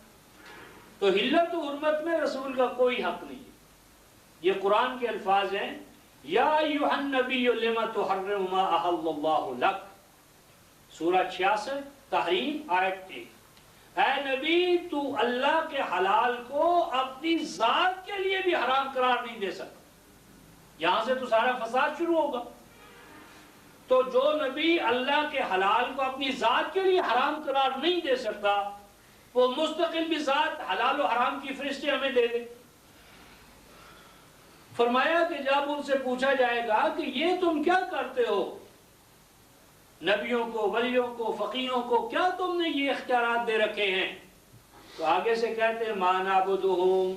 تو حلت و حرمت میں رسول کا کوئی حق نہیں ہے۔ یہ قرآن کے الفاظ ہیں، یا ایھا النبی لم تحرم ما احل اللہ لک، سورہ 66 تحریم آیت 1۔ اے نبی تو اللہ کے حلال کو اپنی ذات کے لیے بھی حرام قرار نہیں دے سکتا، یہاں سے تو سارا فساد شروع ہوگا۔ تو جو نبی اللہ کے حلال کو اپنی ذات کے لیے حرام قرار نہیں دے سکتا، وہ مستقل بھی ذات حلال و حرام کی فہرست ہمیں دے دے۔ فرمایا کہ جب ان سے پوچھا جائے گا کہ یہ تم کیا کرتے ہو، نبیوں کو، ولیوں کو، فقیہوں کو کیا تم نے یہ اختیارات دے رکھے ہیں، تو آگے سے کہتے ہیں ما نعبدہم،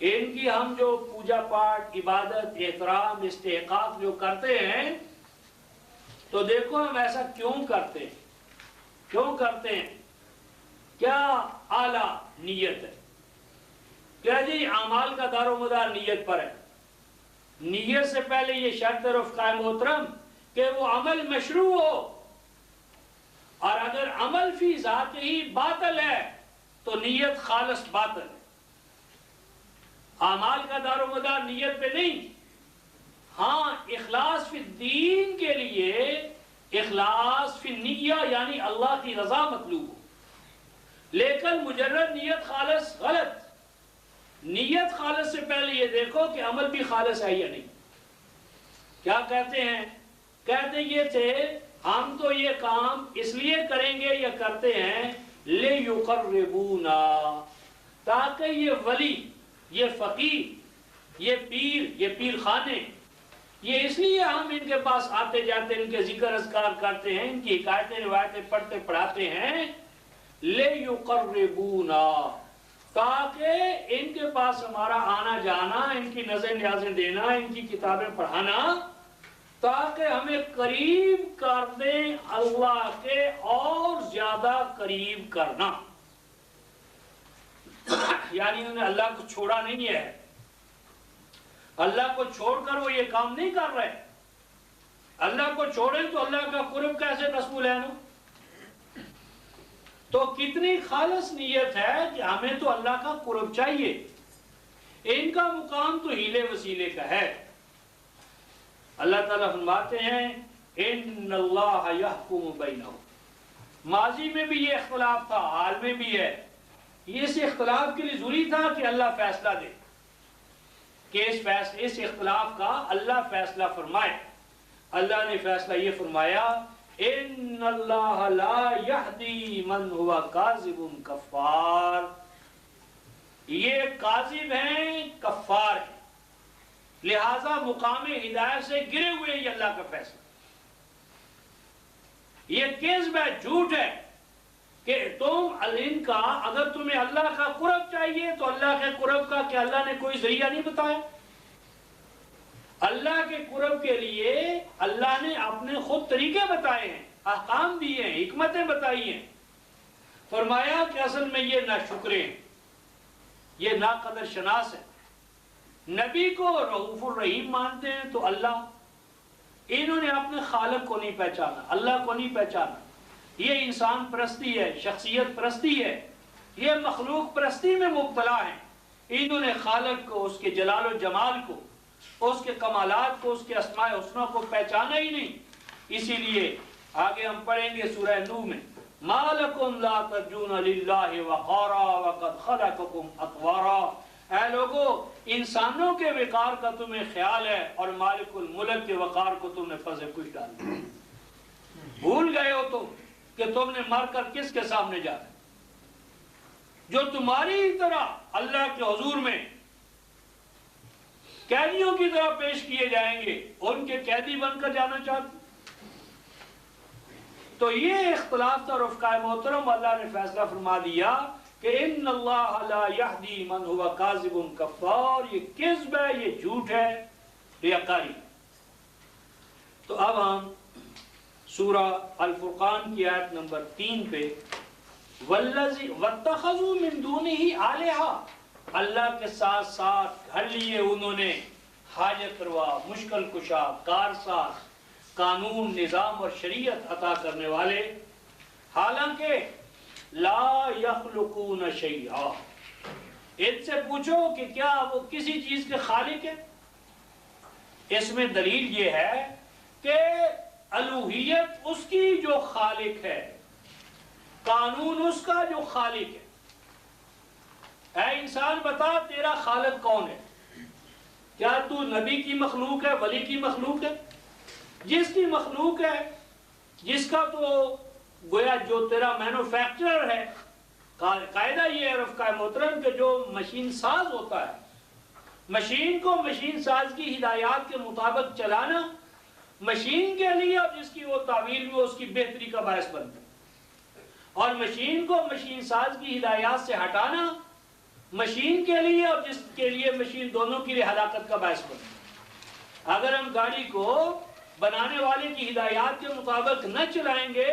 ان کی ہم جو پوجا پاٹ، عبادت، احترام، استحقاق جو کرتے ہیں، تو دیکھو ہم ایسا کیوں کرتے ہیں، کیوں کرتے ہیں، کیا اعلیٰ نیت ہے، کیا جی اعمال کا دار و مدار نیت پر ہے، نیت سے پہلے یہ شرط رفقہ محترم کہ وہ عمل مشروع ہو، اور اگر عمل فی ذات ہی باطل ہے تو نیت خالص باطل ہے، اعمال کا دار و مدار نیت پہ نہیں۔ ہاں اخلاص فی الدین کے لیے اخلاص فی النیہ یعنی اللہ کی رضا مطلوب ہو، لیکن مجرد نیت خالص غلط، نیت خالص سے پہلے یہ دیکھو کہ عمل بھی خالص ہے یا نہیں۔ کیا کہتے ہیں؟ کہتے یہ تھے ہم تو یہ کام اس لیے کریں گے یا کرتے ہیں لِيُقَرِّبُونَا، تاکہ یہ ولی، یہ فقیر، یہ پیر خانے، یہ اس لیے ہم ان کے پاس آتے جاتے ہیں، ان کے ذکر اذکار کرتے ہیں، ان کی حکایتیں روایتیں پڑھتے پڑھاتے ہیں، لِيُقَرِّبُونَا، تاکہ ان کے پاس ہمارا آنا جانا، ان کی نظر نیازیں دینا، ان کی کتابیں پڑھانا، تاکہ ہمیں قریب کر دیں اللہ کے، اور زیادہ قریب کرنا، یعنی انہوں نے اللہ کو چھوڑا نہیں ہے، اللہ کو چھوڑ کر وہ یہ کام نہیں کر رہے، اللہ کو چھوڑیں تو اللہ کا قرب کیسے نصب لینو؟ تو کتنی خالص نیت ہے کہ ہمیں تو اللہ کا قرب چاہیے، ان کا مقام تو ہیلے وسیلے کا ہے۔ اللہ تعالیٰ فرماتے ہیں ان اللہ یحکم بینہم، ماضی میں بھی یہ اختلاف تھا، حال میں بھی ہے، اس اختلاف کے لیے ضروری تھا کہ اللہ فیصلہ دے، کہ اس اختلاف کا اللہ فیصلہ فرمائے۔ اللہ نے فیصلہ یہ فرمایا ان اللہ لا یہدی من ہوا کاذب کفار، یہ کاذب ہیں، کفار ہیں، لہذا مقام ہدایت سے گرے ہوئے یہ اللہ کا فیصلہ، یہ کذب ہے، جھوٹ ہے کہ تم ان کا، اگر تمہیں اللہ کا قرب چاہیے تو اللہ کے قرب کا کہ اللہ نے کوئی ذریعہ نہیں بتایا، اللہ کے قرب کے لیے اللہ نے اپنے خود طریقے بتائے ہیں، احکام دیے ہیں، حکمتیں بتائی ہیں، فرمایا کہ اصل میں یہ ناشکرے ہیں، یہ ناقدر شناس ہیں، نبی کو رؤوف الرحیم مانتے ہیں تو اللہ، انہوں نے اپنے خالق کو نہیں پہچانا، اللہ کو نہیں پہچانا، یہ انسان پرستی ہے، شخصیت پرستی ہے، یہ مخلوق پرستی میں مبتلا ہیں، انہوں نے خالق کو، اس کے جلال و جمال کو، اس کے کمالات کو، اس کے اسماء حسنہ کو پہچانا ہی نہیں۔ اسی لیے آگے ہم پڑھیں گے سورہ نوح میں ما لکم لا ترجون للہ وقارا وقد خلقکم اطوارا، اے لوگو انسانوں کے وقار کا تمہیں خیال ہے اور مالک الملک کے وقار کو تم نے پس پش ڈال دیا۔ بھول گئے ہو تم کہ تم نے مر کر کس کے سامنے جانا، جو تمہاری طرح اللہ کے حضور میں قیدیوں کی طرح پیش کیے جائیں گے، ان کے قیدی بن کر جانا چاہتے۔ تو یہ اختلاف تھا رفقائے محترم، اللہ نے فیصلہ فرما دیا کہ ان اللہ لا یہدی من هو کاذب کفار، یہ کذب ہے، یہ جھوٹ ہے، ریاکاری۔ تو اب ہم سورہ الفرقان کی آیت نمبر 3 پہ وَاتَّخَذُوا مِن دُونِهِ آلِهَةً، اللہ کے ساتھ ساتھ گھر لیے انہوں نے حاجت روا، مشکل کشا، کارساز، قانون، نظام اور شریعت عطا کرنے والے، حالانکہ لا یخلقون شیئا، ان سے پوچھو کہ کیا وہ کسی چیز کے خالق ہیں؟ اس میں دلیل یہ ہے کہ الوہیت اس کی جو خالق ہے، قانون اس کا جو خالق ہے۔ اے انسان بتا تیرا خالق کون ہے؟ کیا تو نبی کی مخلوق ہے، ولی کی مخلوق ہے؟ جس کی مخلوق ہے، جس کا تو گویا جو تیرا مینوفیکچرر ہے، قاعدہ یہ ہے رفقائے محترم کہ جو مشین ساز ہوتا ہے، مشین کو مشین ساز کی ہدایات کے مطابق چلانا مشین کے لیے اور جس کی وہ تعویل میں اس کی بہتری کا باعث بنتا ہے، اور مشین کو مشین ساز کی ہدایات سے ہٹانا مشین کے لیے اور جس کے لیے مشین دونوں کے لیے ہلاکت کا باعث بنتا ہے۔ اگر ہم گاڑی کو بنانے والے کی ہدایات کے مطابق نہ چلائیں گے،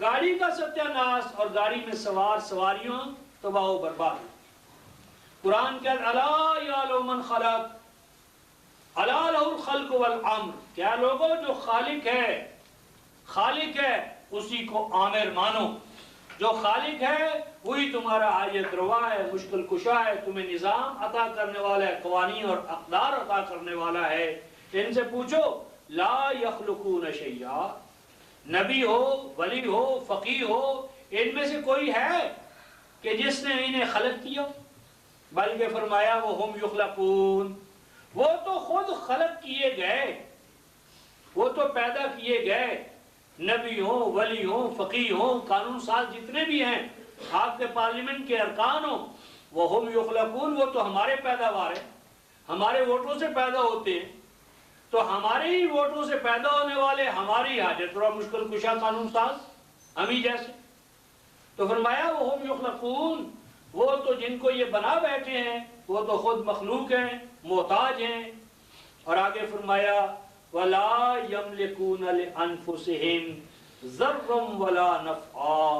گاڑی کا ستیہ ناس اور گاڑی میں سوار سواریوں تباہ و برباد۔ قرآن کہتا ہے الا یعلم من خلق الا لہ الخلق والامر، کیا لوگوں جو خالق ہے اسی کو عامر مانو، جو خالق ہے وہی تمہارا حاجت روا ہے، مشکل کشا ہے، تمہیں نظام عطا کرنے والا ہے، قوانین اور اقدار عطا کرنے والا ہے۔ ان سے پوچھو لا یخلقون شیئا، نبی ہو، ولی ہو، فقیہ ہو، ان میں سے کوئی ہے کہ جس نے انہیں خلق کیا؟ بلکہ فرمایا وہم یخلقون، وہ تو خود خلق کیے گئے، وہ تو پیدا کیے گئے، نبی ہوں، ولی ہوں، فقیہ ہوں، قانون ساز جتنے بھی ہیں، آپ کے پارلیمنٹ کے ارکان ہوں، وہم یخلقون، وہ تو ہمارے پیداوار ہیں، ہمارے ووٹوں سے پیدا ہوتے ہیں، تو ہمارے ہی ووٹوں سے پیدا ہونے والے ہماری حاجت روا مشکل کشا قانون ساز ہم ہی جیسے۔ تو فرمایا وہم یخلقون، وہ تو جن کو یہ بنا بیٹھے ہیں وہ تو خود مخلوق ہیں، محتاج ہیں۔ اور آگے فرمایا وَلَا يَمْلِكُونَ لِأَنفُسِهِمْ ضَرًّا وَلَا نَفْعًا،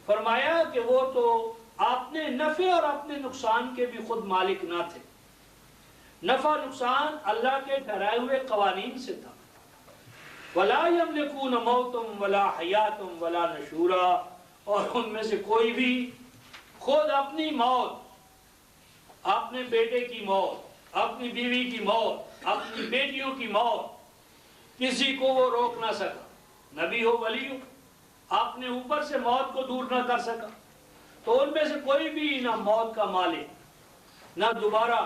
فرمایا کہ وہ تو اپنے نفع اور اپنے نقصان کے بھی خود مالک نہ تھے۔ نفع نقصان اللہ کے ٹھہرائے ہوئے قوانین سے تھا۔ وَلَا يَمْلِكُونَ مَوْتًا وَلَا حَيَاةً وَلَا نُشُورًا، اور ان میں سے کوئی بھی خود اپنی موت، اپنے بیٹے کی موت، اپنی بیوی کی موت، اپنی بیٹیوں کی موت، کسی کو وہ روک نہ سکا، نبی ہو، ولی ہو، اپنے اوپر سے موت کو دور نہ کر سکا۔ تو ان میں سے کوئی بھی نہ موت کا مالک، نہ دوبارہ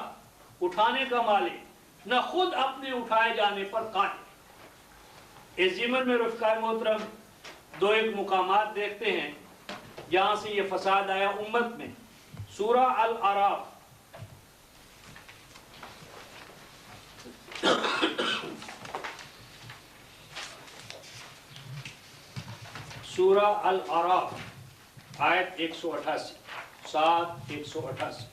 اٹھانے کا مالک، نہ خود اپنے اٹھائے جانے پر قائم۔ اس ضمن میں رفقائے محترم دو ایک مقامات دیکھتے ہیں جہاں سے یہ فساد آیا امت میں۔ سورہ الاعراف سورہ الاعراف آیت 188، 7/188۔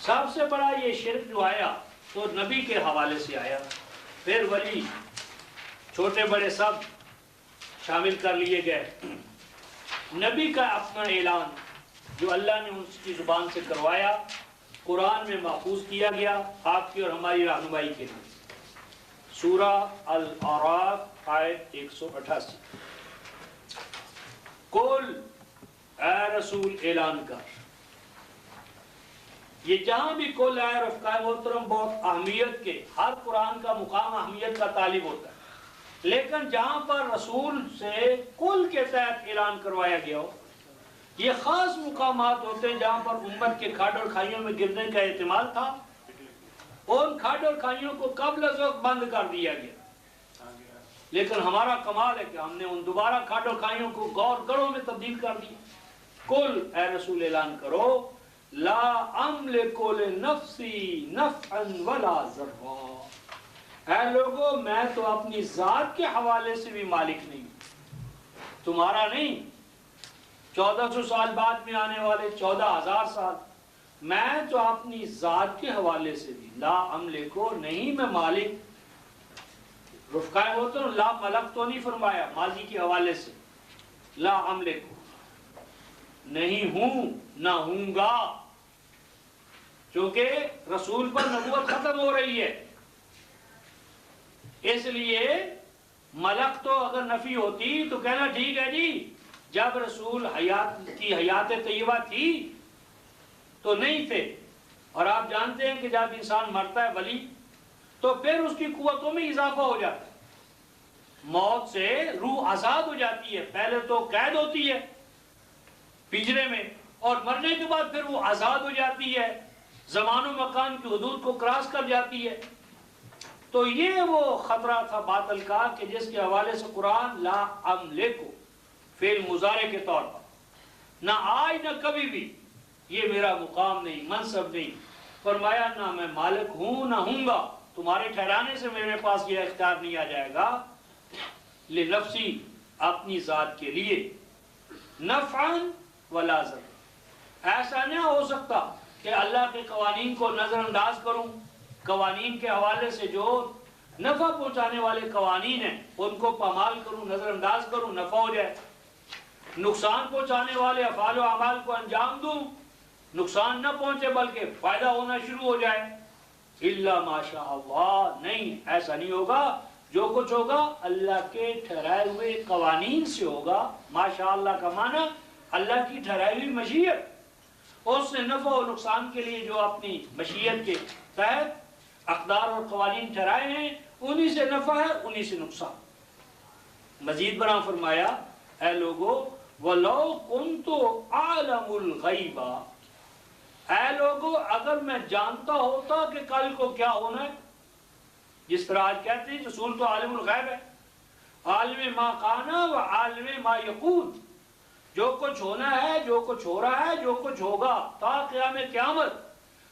سب سے بڑا یہ شرک جو آیا تو نبی کے حوالے سے آیا، پھر ولی، چھوٹے بڑے سب شامل کر لیے گئے۔ نبی کا اپنا اعلان جو اللہ نے اس کی زبان سے کروایا، قرآن میں محفوظ کیا گیا آپ کی اور ہماری رہنمائی کے لیے۔ سورہ الاعراف آیت 188، قل اے رسول اعلان کر۔ یہ جہاں بھی قل اے رفقائے محترم بہت اہمیت کے، ہر قرآن کا مقام اہمیت کا طالب ہوتا ہے۔ لیکن جہاں پر رسول سے کل کے تحت اعلان کروایا گیا ہو، یہ خاص مقامات ہوتے ہیں جہاں پر امت کے کھاڈ اور کھائیوں میں گرنے کا احتمال تھا، ان کھاڈ اور کھائیوں کو قبل از وقت بند کر دیا گیا۔ لیکن ہمارا کمال ہے کہ ہم نے ان دوبارہ کھاڈ اور کھائیوں کو غور گڑھوں میں تبدیل کر دیا۔ کل اے رسول اعلان کرو، لا املک لنفسی نفعا ولا ضرا، اے لوگو میں تو اپنی ذات کے حوالے سے بھی مالک نہیں، تمہارا نہیں، 1400 سال بعد میں آنے والے 14,000 سال، میں تو اپنی ذات کے حوالے سے بھی لا املکو، نہیں میں مالک، رفقائے ہوتے ہیں لا ملک تو نہیں فرمایا، ماضی کے حوالے سے لا املکو، نہیں ہوں نہ ہوں گا، چونکہ رسول پر نبوت ختم ہو رہی ہے، اس لیے ملک تو اگر نفی ہوتی تو کہنا ٹھیک ہے جی، جب رسول حیات طیبہ تھی تو نہیں تھے، اور آپ جانتے ہیں کہ جب انسان مرتا ہے ولی تو پھر اس کی قوتوں میں اضافہ ہو جاتا ہے، موت سے روح آزاد ہو جاتی ہے، پہلے تو قید ہوتی ہے پنجرے میں، اور مرنے کے بعد پھر وہ آزاد ہو جاتی ہے، زمان و مکان کی حدود کو کراس کر جاتی ہے۔ تو یہ وہ خطرہ تھا باطل کا کہ جس کے حوالے سے قرآن لا املکو فعل مضارع کے طور پر، نہ آج نہ کبھی بھی، یہ میرا مقام نہیں، منصب نہیں، فرمایا نہ میں مالک ہوں نہ ہوں گا، تمہارے ٹھہرانے سے میرے پاس یہ اختیار نہیں آ جائے گا، لنفسی اپنی ذات کے لیے، نفعا ولا ضرا، ایسا نہیں ہو سکتا کہ اللہ کے قوانین کو نظر انداز کروں، قوانین کے حوالے سے جو نفع پہنچانے والے قوانین ہیں ان کو پامال کروں، نظر انداز کروں، نفع ہو جائے، نقصان پہنچانے والے افعال و اعمال کو انجام دوں، نقصان نہ پہنچے بلکہ فائدہ ہونا شروع ہو جائے، الا ماشاء اللہ، نہیں ایسا نہیں ہوگا، جو کچھ ہوگا اللہ کے ٹھہرائے ہوئے قوانین سے ہوگا۔ ماشاء اللہ کا معنی اللہ کی ٹھہرائی ہوئی مشیت، اس نے نفع و نقصان کے لیے جو اپنی مشیت کے تحت اقدار اور قوانین ٹھہرائے ہیں، انہی سے نفع ہے انہی سے نقصان۔ مزید برآں فرمایا اے لوگو وَلَوْ كُنْتُ أَعْلَمُ الْغَيْبَ، اے لوگو اگر میں جانتا ہوتا کہ کل کو کیا ہونا ہے، جس طرح آج کہتے ہیں رسول تو عالم الغیب ہے، عالم ما کانا و عالم ما یکون، جو کچھ ہونا ہے، جو کچھ ہو رہا ہے، جو کچھ ہوگا تا قیام قیامت،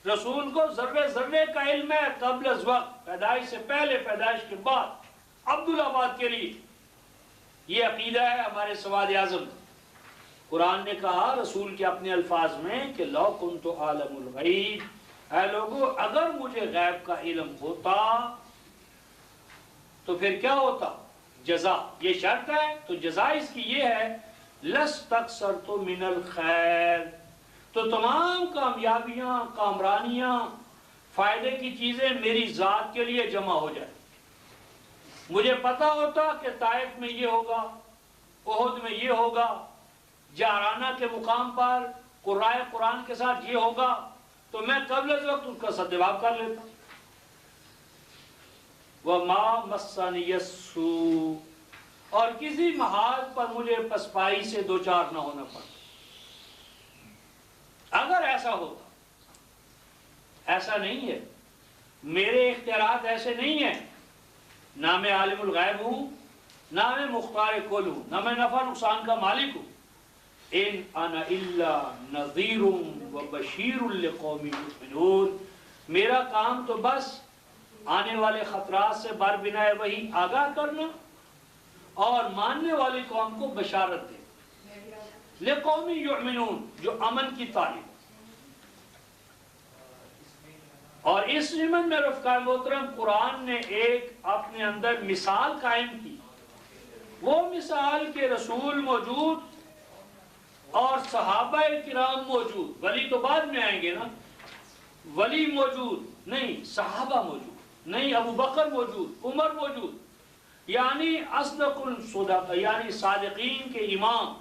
رسول کو ذرے ذرے کا علم ہے، قبل از وقت، پیدائش سے پہلے، پیدائش کے بعد، عبدالآباد کے لیے، یہ عقیدہ ہے ہمارے سواد اعظم۔ قرآن نے کہا رسول کے اپنے الفاظ میں کہ لو کنت عالم الغیب، اے لوگو اگر مجھے غیب کا علم ہوتا تو پھر کیا ہوتا، جزا، یہ شرط ہے تو جزا اس کی یہ ہے لَسْتَكْثَرْتُ مِنَ الْخَيْرِ، تو تمام کامیابیاں، کامرانیاں، فائدے کی چیزیں میری ذات کے لیے جمع ہو جائیں۔ مجھے پتا ہوتا کہ طائف میں یہ ہوگا، احد میں یہ ہوگا، جعرانہ کے مقام پر قرائے قرآن کے ساتھ یہ ہوگا، تو میں قبل از وقت اس کا صدباب کر لیتا۔ وَمَا مَسَّنِيَ السُّوءُ، اور کسی محاذ پر مجھے پسپائی سے دوچار نہ ہونا پڑتا۔ اگر ایسا ہوتا، ایسا نہیں ہے، میرے اختیارات ایسے نہیں ہیں، نہ میں عالم الغیب ہوں، نہ میں مختار کل ہوں، نہ میں نفع نقصان کا مالک ہوں، ان انا الا نذیر وبشیر لقوم یؤمنون، میرا کام تو بس آنے والے خطرات سے بربنائے وہی آگاہ کرنا اور ماننے والی قوم کو بشارت دے، لقوم یؤمنون، جو امن کی تعلیم۔ اور اس ضمن میں رفقائے محترم قرآن نے ایک اپنے اندر مثال قائم کی، وہ مثال کے رسول موجود اور صحابہ کرام موجود، ولی تو بعد میں آئیں گے نا، ولی موجود نہیں، صحابہ موجود نہیں، ابو بکر موجود، عمر موجود، یعنی اصدق الصدق، یعنی صادقین کے امام،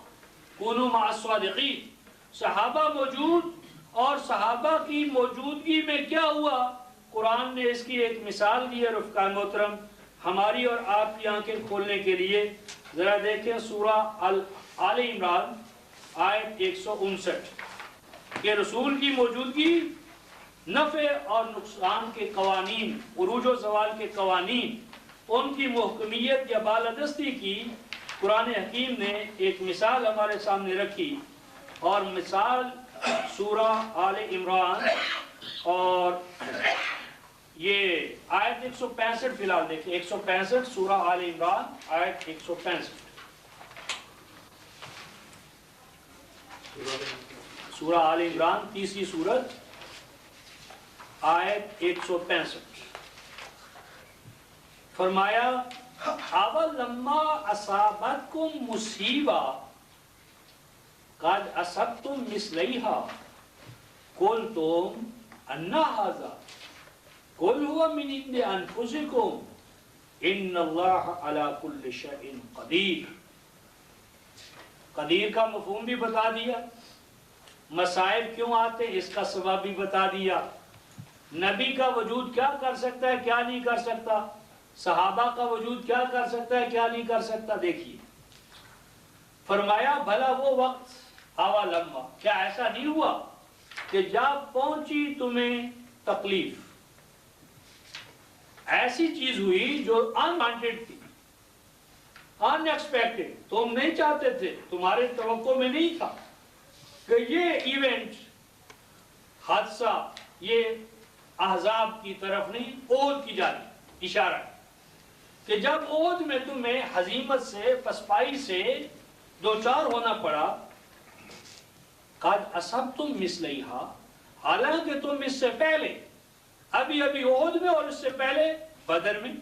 کونوا مع الصادقین، صحابہ موجود، اور صحابہ کی موجودگی میں کیا ہوا، قرآن نے اس کی ایک مثال دی ہے رفقائے محترم، ہماری اور آپ کی آنکھیں کھولنے کے لیے ذرا دیکھیں سورہ آل عمران آیت 159 کہ رسول کی موجودگی نفع اور نقصان کے قوانین، عروج و زوال کے قوانین، ان کی محکمیت یا بالادستی کی قرآن حکیم نے ایک مثال ہمارے سامنے رکھی، اور مثال سورہ آل عمران اور یہ آیت 165 فی الحال دیکھیں، 165 سورہ آل عمران آیت 165، سورہ آل عمران تیسری سورت آیت 165 فرمایا اولما اصابتکم مصیبہ قد اصبتم مثلیہا قلتم انا ھذا قل هو من عند انفسکم ان اللہ علی کل شیء قدیر۔ قدیر کا مفہوم بھی بتا دیا، مصائب کیوں آتے اس کا سبب بھی بتا دیا، نبی کا وجود کیا کر سکتا ہے کیا نہیں کر سکتا، صحابہ کا وجود کیا کر سکتا ہے کیا نہیں کر سکتا۔ دیکھیے فرمایا بھلا وہ وقت آوا لمحہ، کیا ایسا نہیں ہوا کہ جب پہنچی تمہیں تکلیف، ایسی چیز ہوئی جو انوانٹڈ تھی، ان ایکسپیکٹڈ، تم نہیں چاہتے تھے، تمہارے توقع میں نہیں تھا کہ یہ ایونٹ، حادثہ، یہ احزاب کی طرف نہیں احد کی جانب اشارہ ہے کہ جب احد میں تمہیں ہزیمت سے، پسپائی سے دوچار ہونا پڑا، قد اصبتم مثلیہا، حالانکہ تم اس سے پہلے ابھی احد میں اور اس سے پہلے بدر میں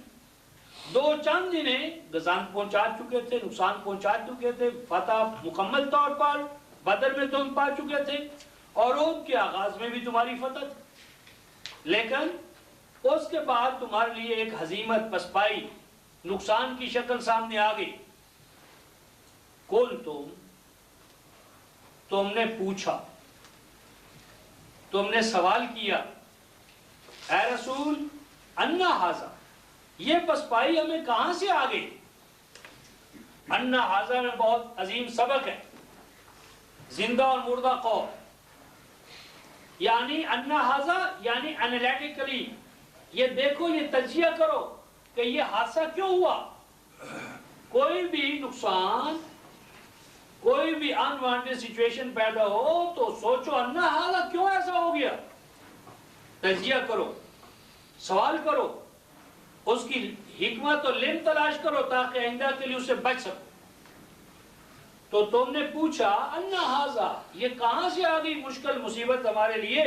دو چند دنیں غزان پہنچا چکے تھے، نقصان پہنچا چکے تھے، فتح مکمل طور پر بدر میں تم پا چکے تھے اور احد کے آغاز میں بھی تمہاری فتح تھی، لیکن اس کے بعد تمہارے لیے ایک ہزیمت، پسپائی، نقصان کی شکل سامنے آ گئی۔ تم نے پوچھا، تم نے سوال کیا، اے رسول انا ھذا، یہ پسپائی ہمیں کہاں سے آ گئی؟ انا ھذا میں بہت عظیم سبق ہے، زندہ اور مردہ قوم، یعنی انا ھذا یعنی انالیٹیکلی یہ دیکھو، یہ تجزیہ کرو کہ یہ حادثہ کیوں ہوا۔ کوئی بھی نقصان، کوئی بھی انوانٹڈ سچویشن پیدا ہو تو سوچو انا ھذا کیوں ایسا ہو گیا، تجزیہ کرو، سوال کرو، اس کی حکمت اور علم تلاش کرو تاکہ آئندہ کے لیے اسے بچ سکو۔ تو تم نے پوچھا انا ھذا، یہ کہاں سے آ گئی مشکل مصیبت ہمارے لیے؟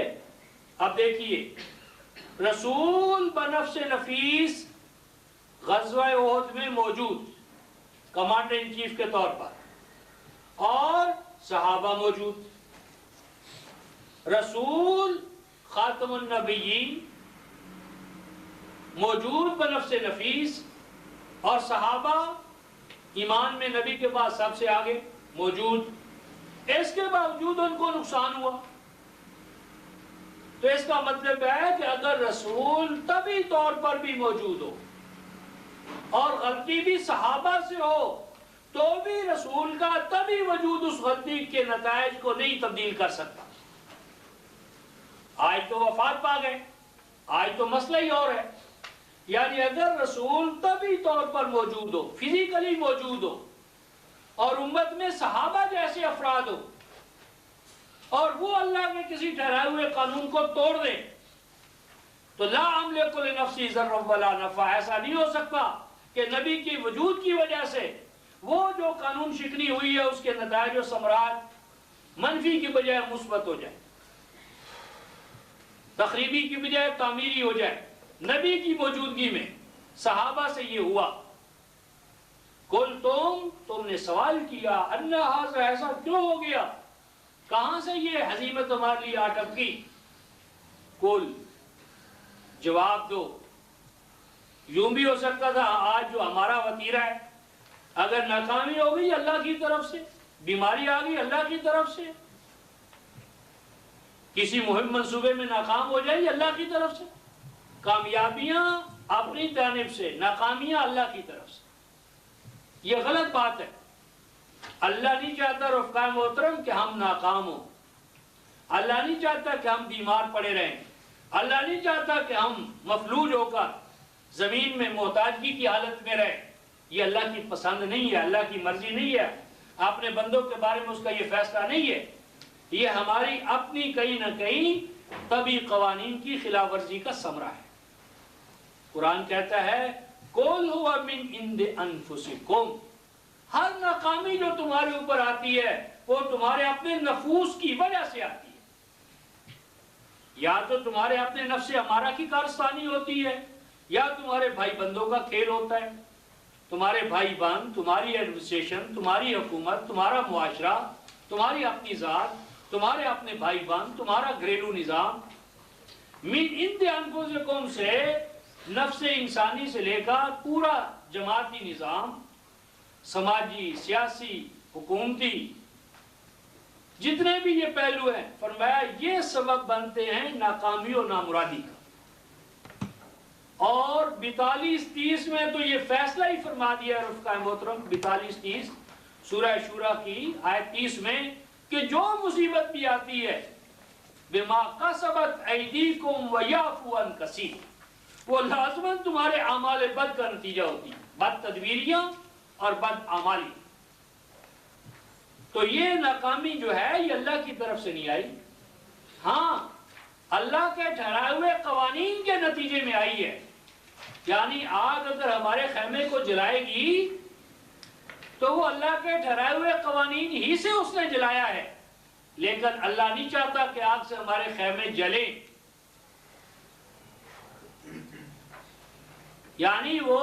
اب دیکھیے، رسول بنفس نفیس غزوہ احد میں موجود کمانڈر ان چیف کے طور پر، اور صحابہ موجود، رسول خاتم النبیین موجود بنفس نفیس، اور صحابہ ایمان میں نبی کے بعد سب سے آگے موجود، اس کے باوجود ان کو نقصان ہوا۔ تو اس کا مطلب ہے کہ اگر رسول طبی طور پر بھی موجود ہو اور غلطی بھی صحابہ سے ہو تو بھی رسول کا طبی وجود اس غلطی کے نتائج کو نہیں تبدیل کر سکتا۔ آج تو وفات پا گئے، آج تو مسئلہ ہی اور ہے، یعنی اگر رسول طبی طور پر موجود ہو، فزیکلی موجود ہو، اور امت میں صحابہ جیسے افراد ہو، اور وہ اللہ کے کسی ٹھہرائے ہوئے قانون کو توڑ دے، تو لا املک لنفسی ضرا ولا نفع، ایسا نہیں ہو سکتا کہ نبی کے وجود کی وجہ سے وہ جو قانون شکنی ہوئی ہے اس کے نتائج و ثمرات منفی کی بجائے مثبت ہو جائے، تخریبی کی بجائے تعمیری ہو جائے۔ نبی کی موجودگی میں صحابہ سے یہ ہوا۔ تم نے سوال کیا انا ھذا، ایسا کیوں ہو گیا، کہاں سے یہ ہزیمت ہمارے لیے آ ٹپکی؟ کل، جواب دو، یوں بھی ہو سکتا تھا آج جو ہمارا وتیرہ ہے، اگر ناکامی ہو گئی اللہ کی طرف سے، بیماری آ گئی اللہ کی طرف سے، کسی مہم منصوبے میں ناکام ہو جائے اللہ کی طرف سے، کامیابیاں اپنی جانب سے، ناکامیاں اللہ کی طرف سے. یہ غلط بات ہے. اللہ نہیں چاہتا رفقائے محترم کہ ہم ناکام ہوں. اللہ نہیں چاہتا کہ ہم بیمار پڑے رہیں. اللہ نہیں چاہتا کہ ہم مفلوج ہو کر زمین میں محتاجگی کی حالت میں رہیں. یہ اللہ کی پسند نہیں ہے، اللہ کی مرضی نہیں ہے. اپنے بندوں کے بارے میں اس کا یہ فیصلہ نہیں ہے. یہ ہماری اپنی کہیں نہ کہیں طبی قوانین کی خلاف ورزی کا ثمرہ ہے. قرآن کہتا ہے قُلْ هُوَ مِنْ عِنْدِ أَنفُسِكُمْ، ہر ناکامی جو تمہارے اوپر آتی ہے وہ تمہارے اپنے نفوس کی وجہ سے آتی ہے. یا تو تمہارے اپنے نفس امارہ کی کارستانی ہوتی ہے، یا تمہارے بھائی بندوں کا کھیل ہوتا ہے. تمہارے بھائی بند، تمہاری ایڈمنسٹریشن، تمہاری حکومت، تمہارا معاشرہ، تمہاری اپنی ذات، تمہارے اپنے بھائی بند، تمہارا گھریلو نظام. من عند انفسکم سے نفس انسانی سے لے کر پورا جماعتی نظام، سماجی، سیاسی، حکومتی، جتنے بھی یہ پہلو ہیں، فرمایا یہ سبب بنتے ہیں ناکامی اور نامرادی کا. اور 42-30 میں تو یہ فیصلہ ہی فرما دیا رفقائے محترم، 42-30 سورہ شورى کی آیت 30 میں، کہ جو مصیبت بھی آتی ہے بما کسبت ایدیکم ویعفو عن کثیر، وہ لازماً تمہارے اعمال بد کا نتیجہ ہوتی ہے، بد تدبیریاں اور بد اعمالی. تو یہ ناکامی جو ہے یہ اللہ کی طرف سے نہیں آئی، ہاں اللہ کے ٹھہرائے ہوئے قوانین کے نتیجے میں آئی ہے. یعنی آگ اگر ہمارے خیمے کو جلائے گی تو وہ اللہ کے ٹھہرائے ہوئے قوانین ہی سے اس نے جلایا ہے، لیکن اللہ نہیں چاہتا کہ آگ سے ہمارے خیمے جلیں. یعنی وہ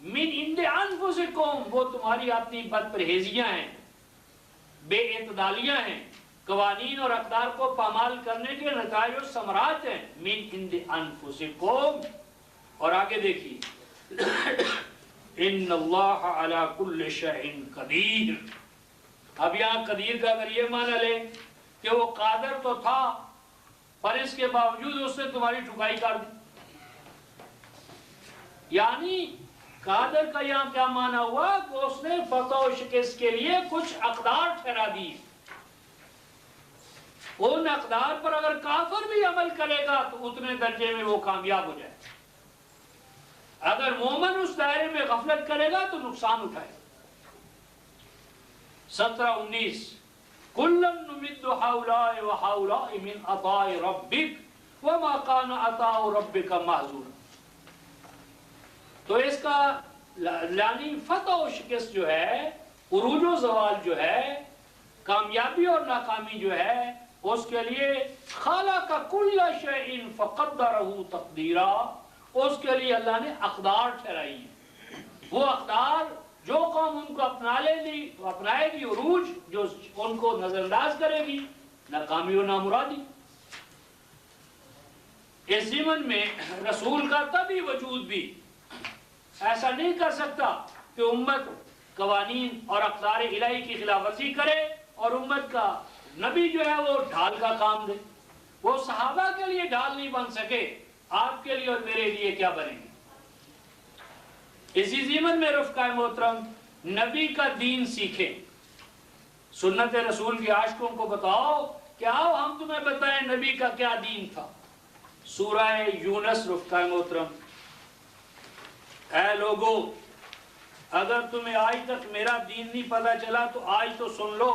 من عند انفسکم، وہ تمہاری اپنی بد پرہیزیاں ہیں، بے اعتدالیاں ہیں، قوانین اور اقدار کو پامال کرنے کے نتائج و ثمرات ہیں. من عند انفسکم. اور آگے دیکھیے ان اللہ علی کل شیء قدیر. اب یہاں قدیر کا اگر یہ معنی لیں کہ وہ قادر تو تھا پر اس کے باوجود اس نے تمہاری ٹھکائی کر دی. یعنی قادر کا یہاں کیا معنی ہوا کہ اس نے فتح و شکست کے لیے کچھ اقدار ٹھہرا دی. ان اقدار پر اگر کافر بھی عمل کرے گا تو اتنے درجے میں وہ کامیاب ہو جائے. اگر مومن اس دائرے میں غفلت کرے گا تو نقصان اٹھائے. 17-19 کُلًّا نُمِدُّ هَؤُلَاءِ وَهَؤُلَاءِ مِنْ عَطَاءِ رَبِّكَ وَمَا كَانَ عَطَاءُ رَبِّكَ مَحْظُورًا. تو اس کا یعنی فتح و شکست جو ہے، عروج و زوال جو ہے، کامیابی اور ناکامی جو ہے، اس کے لیے خَلَقَ كُلَّ شَيْءٍ فَقَدَّرَهُ تَقْدِيرًا. اس کے لیے اللہ نے اقدار ٹھہرائی ہیں. وہ اقدار جو قوم ان کو اپنائے گی عروج، جو ان کو نظر انداز کرے گی ناکامی و نامرادی. اس زمن میں رسول کا تبھی وجود بھی ایسا نہیں کر سکتا کہ امت قوانین اور اقدار الہی کی خلاف ورزی کرے اور امت کا نبی جو ہے وہ ڈھال کا کام دے. وہ صحابہ کے لیے ڈھال نہیں بن سکے، آپ کے لیے اور میرے لیے کیا بنیں گے؟ اسی زمن میں رفقائے محترم نبی کا دین سیکھیں. سنت رسول کے عاشقوں کو بتاؤ کہ آؤ ہم تمہیں بتائیں نبی کا کیا دین تھا. سورہ یونس رفقائے محترم، اے لوگو اگر تمہیں آج تک میرا دین نہیں پتا چلا تو آج تو سن لو.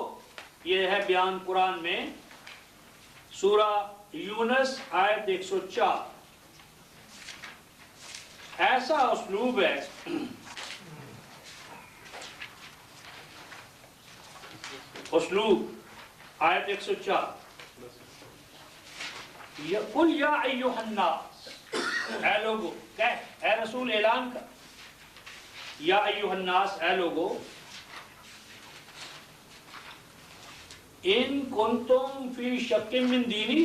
یہ ہے بیان قرآن میں، سورہ یونس آیت 104. ایسا اسلوب ہے اسلوب آیت 104 قُلْ يَا أَيُّهَا النَّاسِ، اے لوگو، کہہ اے رسول اعلان کر، یا ایوہ الناس، اے لوگو، ان کنتم فی شک من دینی،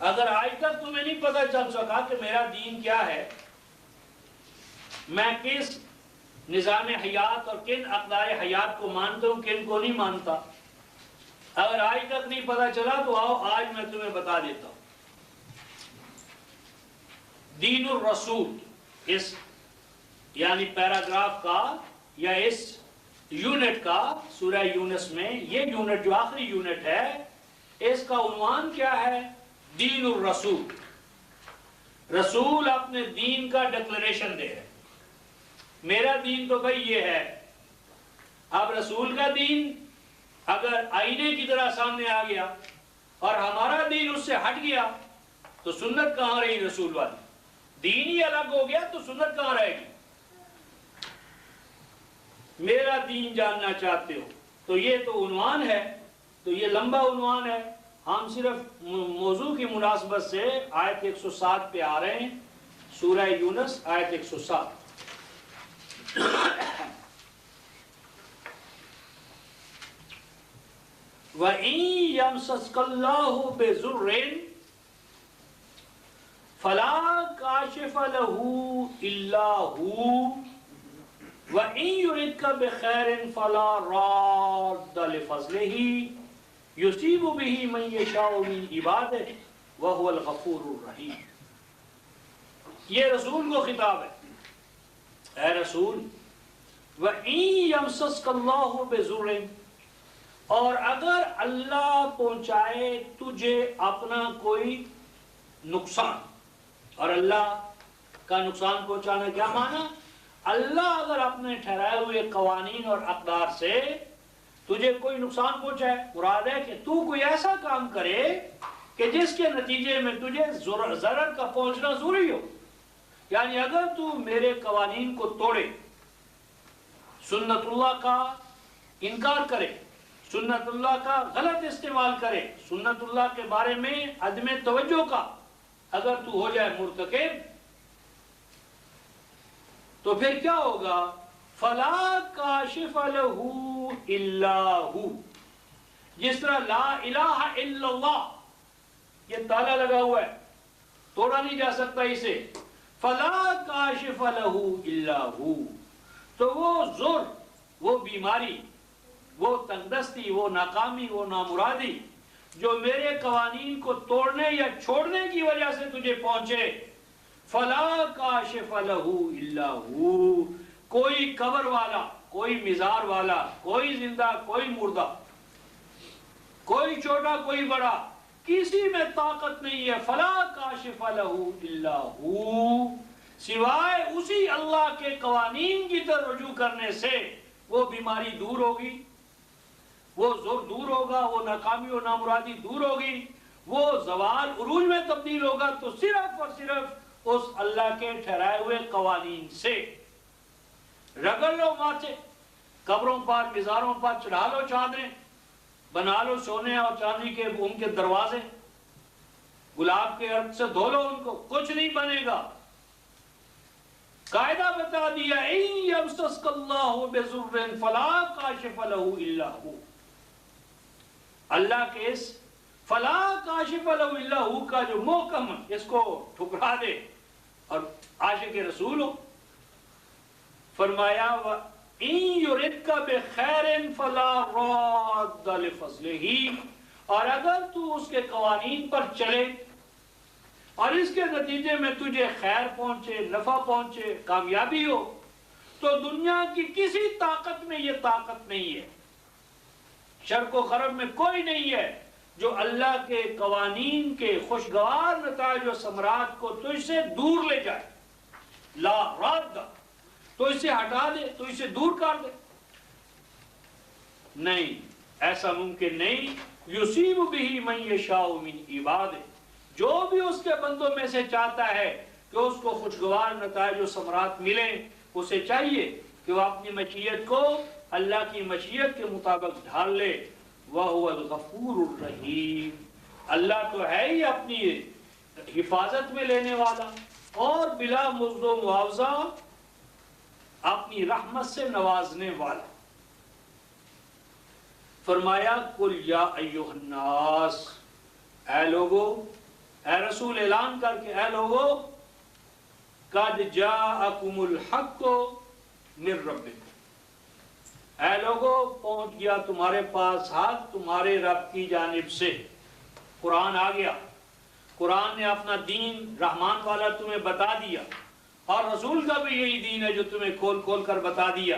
اگر آج تک تمہیں نہیں پتہ چل سکا کہ میرا دین کیا ہے، میں کس نظام حیات اور کن اقدار حیات کو مانتا ہوں کن کو نہیں مانتا، اگر آج تک نہیں پتہ چلا تو آؤ آج میں تمہیں بتا دیتا ہوں. دین الرسول اس یعنی پیراگراف کا یا اس یونٹ کا سورہ یونس میں، یہ یونٹ جو آخری یونٹ ہے اس کا عنوان کیا ہے؟ دین الرسول. رسول اپنے دین کا ڈکلریشن دے رہے، میرا دین تو بھائی یہ ہے. اب رسول کا دین اگر آئینے کی طرح سامنے آ گیا اور ہمارا دین اس سے ہٹ گیا تو سنت کہاں رہی رسول والی؟ دین ہی الگ ہو گیا تو سنت کہاں رہے گی؟ میرا دین جاننا چاہتے ہو تو یہ تو عنوان ہے، تو یہ لمبا عنوان ہے. ہم صرف موضوع کی مناسبت سے آیت 107 پہ آ رہے ہیں. سورہ یونس آیت 107. وَإِن يَمْسَسْكَ اللَّهُ بِضُرٍّ فَلَا كَاشِفَ لَهُ إِلَّا هُوَ وَإِن يُرِدْكَ بِخَيْرٍ فَلَا رَادَّ لِفَضْلِهِ يُصِيبُ بِهِ مَن يَشَاءُ مِنْ عِبَادِهِ وَهُوَ الْغَفُورُ الرَّحِيمُ. یہ رسول کو خطاب ہے. اے رسول، وَإِن يَمْسَسْكَ اللَّهُ بِضُرٍّ، اور اگر اللہ پہنچائے تجھے اپنا کوئی نقصان. اور اللہ کا نقصان پہنچانا کیا معنی؟ اللہ اگر اپنے ٹھہرائے ہوئے قوانین اور اقدار سے تجھے کوئی نقصان پہنچائے، مراد ہے کہ تو کوئی ایسا کام کرے کہ جس کے نتیجے میں تجھے ضرر کا پہنچنا ضروری ہو. یعنی اگر تو میرے قوانین کو توڑے، سنت اللہ کا انکار کرے، سنت اللہ کا غلط استعمال کرے، سنت اللہ کے بارے میں عدم توجہ کا اگر تو ہو جائے مرتکب، تو پھر کیا ہوگا؟ فَلَا كَاشِفَ لَهُ إِلَّا هُ. جس طرح لا الہ الا اللہ یہ تالا لگا ہوا ہے، توڑا نہیں جا سکتا اسے. فَلَا كَاشِفَ لَهُ إِلَّا هُ. تو وہ ضر، وہ بیماری، وہ تنگدستی، وہ ناکامی، وہ نامرادی جو میرے قوانین کو توڑنے یا چھوڑنے کی وجہ سے تجھے پہنچے، فَلَا كَاشِفَ لَهُ إِلَّا هُ. کوئی قبر والا، کوئی مزار والا، کوئی زندہ، کوئی مردہ، کوئی چھوٹا کوئی بڑا، کسی میں طاقت نہیں ہے. فَلَا كَاشِفَ لَهُ إِلَّا هُ، سوائے اسی اللہ کے قوانین کی طرف رجوع کرنے سے وہ بیماری دور ہوگی، وہ زور دور ہوگا، وہ ناکامی و نامرادی دور ہوگی، وہ زوال عروج میں تبدیل ہوگا تو صرف اور صرف اس اللہ کے ٹھہرائے ہوئے قوانین سے. رگڑ لو ماتھے، قبروں پر، مزاروں پر چڑھا لو چادریں، بنا لو سونے اور چاندی کے ان کے دروازے، گلاب کے عرق سے دھو لو ان کو، کچھ نہیں بنے گا. قاعدہ بتا دیا، إِن يَمْسَسْكَ اللَّهُ بِضُرٍّ فَلَا كَاشِفَ لَهُ إِلَّا هُوَ. اللہ کے اس فَلَا كَاشِفَ لَهُ إِلَّا هُوَ کا جو محکم اس کو ٹھکرا دے اور عاشق رسول ہو. فرمایا وَإِن يُرِدْكَ بِخَيْرٍ فَلَا رَادَّ لِفَضْلِهِ، اور اگر تو اس کے قوانین پر چلے اور اس کے نتیجے میں تجھے خیر پہنچے، نفع پہنچے، کامیابی ہو، تو دنیا کی کسی طاقت میں یہ طاقت نہیں ہے، شرق و غرب میں کوئی نہیں ہے جو اللہ کے قوانین کے خوشگوار نتائج و ثمرات کو تجھ سے دور لے جائے. لا راد، تو اسے ہٹا دے، تو اسے دور کر دے. نہیں، ایسا ممکن نہیں. یصیب بہ من یشاء من عبادہ، جو بھی اس کے بندوں میں سے چاہتا ہے کہ اس کو خوشگوار نتائج و ثمرات ملیں، اسے چاہیے کہ وہ اپنی مشیت کو اللہ کی مشیت کے مطابق ڈھال لے. وَهُوَ الْغَفُورُ الرَّحِيمُ، اللہ تو ہے ہی اپنی حفاظت میں لینے والا اور بلا مزد و معاوضہ اپنی رحمت سے نوازنے والا. فرمایا قُلْ يَا أَيُّهَا النَّاسِ، اے لوگو، اے رسول اعلان کر کے اے لوگو، قَدْ جَاءَكُمُ الْحَقُّ مِنْ رَبِّكُمْ، اے لوگو پہنچ گیا تمہارے پاس حق تمہارے رب کی جانب سے. قرآن آ گیا. قرآن نے اپنا دین رحمان والا تمہیں بتا دیا، اور رسول کا بھی یہی دین ہے جو تمہیں کھول کھول کر بتا دیا۔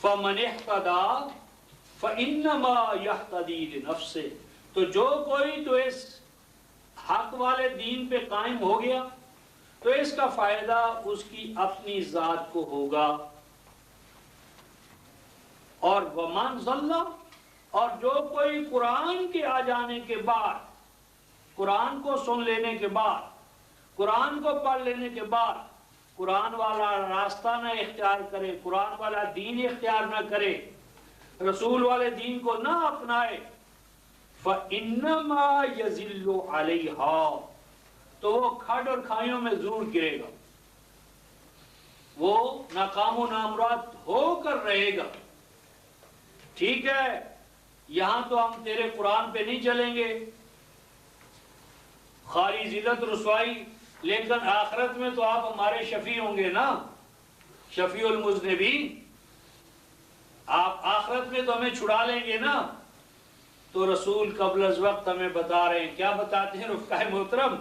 فَمَنِ اهْتَدَىٰ فَإِنَّمَا يَهْتَدِي لِنَفْسِهِ، تو جو کوئی تو اس حق والے دین پہ قائم ہو گیا تو اس کا فائدہ اس کی اپنی ذات کو ہوگا، اور وَمَنْ ضَلَّ، اور جو کوئی قرآن کے آ جانے کے بعد، قرآن کو سن لینے کے بعد، قرآن کو پڑھ لینے کے بعد قرآن والا راستہ نہ اختیار کرے، قرآن والا دین اختیار نہ کرے، رسول والے دین کو نہ اپنائے، فَإِنَّمَا يَزِلُّ عَلَيْهَا، تو وہ کھڈ اور کھائیوں میں ضرور گرے گا، وہ ناکام و نامراد ہو کر رہے گا۔ ٹھیک ہے، یہاں تو ہم تیرے قرآن پہ نہیں چلیں گے، خالی ذلت رسوائی، لیکن آخرت میں تو آپ ہمارے شفیع ہوں گے نا، شفیع المذنبین، آپ آخرت میں تو ہمیں چھڑا لیں گے نا۔ تو رسول قبل از وقت ہمیں بتا رہے ہیں، کیا بتاتے ہیں رفقا محترم؟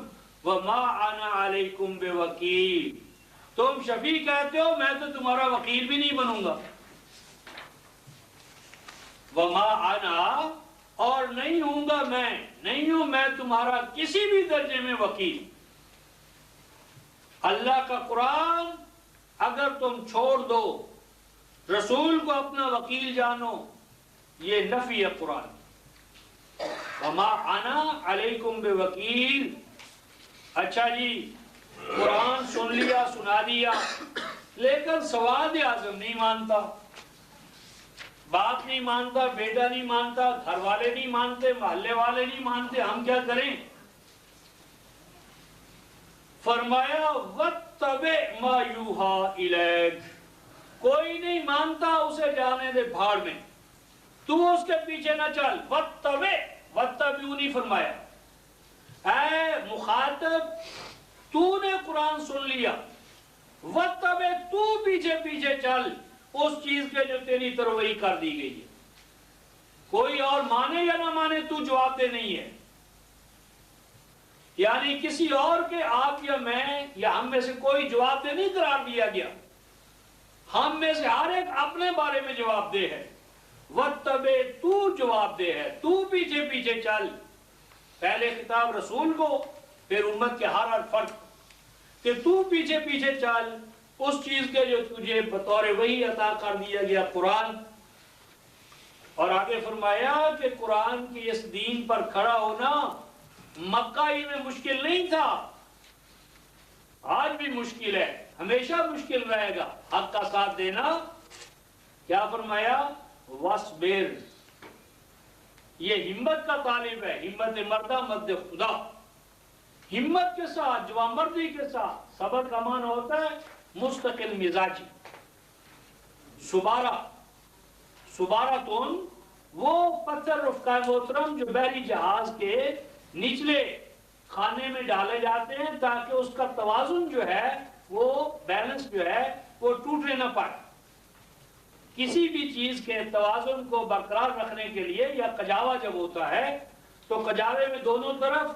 وَمَا أَنَا عَلَيْكُمْ بِوَكِيلٍ، تم شفیع کہتے ہو، میں تو تمہارا وکیل بھی نہیں بنوں گا۔ وَمَا أَنَا، اور نہیں ہوں گا میں، نہیں ہوں میں تمہارا کسی بھی درجے میں وکیل۔ اللہ کا قرآن اگر تم چھوڑ دو، رسول کو اپنا وکیل جانو، یہ نفی ہے قرآن۔ وما انا علیکم بوکیل، اچھا جی قرآن سن لیا، سنا دیا، لیکن سواد اعظم نہیں مانتا، باپ نہیں مانتا، بیٹا نہیں مانتا، گھر والے نہیں مانتے، محلے والے نہیں مانتے، ہم کیا کریں؟ فرمایا وَاتَّبِعْ مَا يُوحَىٰ إِلَيْكَ، کوئی نہیں مانتا اسے جانے دے بھاڑ میں، تو اس کے پیچھے نہ چل۔ وَاتَّبِعْ نہیں فرمایا، اے مخاطب تو نے قرآن سن لیا، وَاتَّبِعْ تو پیچھے پیچھے چل اس چیز کے جو تیری تروئی کر دی گئی ہے، کوئی اور مانے یا نہ مانے تو جواب دہ نہیں ہے، یعنی کسی اور کے آپ یا میں یا ہم میں سے کوئی جواب دہ نہیں قرار دیا گیا، ہم میں سے ہر ایک اپنے بارے میں جواب دہ ہے۔ وَاتَّبِعْ تو جواب دہ ہے، تو پیچھے پیچھے چل، پہلے خطاب رسول کو، پھر امت کے ہر فرد کہ تو پیچھے پیچھے چل اس چیز کے جو تجھے بطور وحی عطا کر دیا گیا قرآن۔ اور آگے فرمایا کہ قرآن کی اس دین پر کھڑا ہونا مکہ ہی میں مشکل نہیں تھا، آج بھی مشکل ہے، ہمیشہ مشکل رہے گا حق کا ساتھ دینا۔ کیا فرمایا؟ وَاصْبِرْ، یہ ہمت کا طالب ہے، ہمت مردہ مد خدا، ہمت کے ساتھ، جوانمردی کے ساتھ۔ صبر کا معنی ہوتا ہے مستقل مزاجی، سبارتون وہ پتھر رفقا محترم جو بحری جہاز کے نچلے خانے میں ڈالے جاتے ہیں تاکہ اس کا توازن جو ہے، وہ بیلنس جو ہے وہ ٹوٹنے نہ پائے۔ کسی بھی چیز کے توازن کو برقرار رکھنے کے لیے، یا کجاوا جب ہوتا ہے تو کجاوے میں دونوں طرف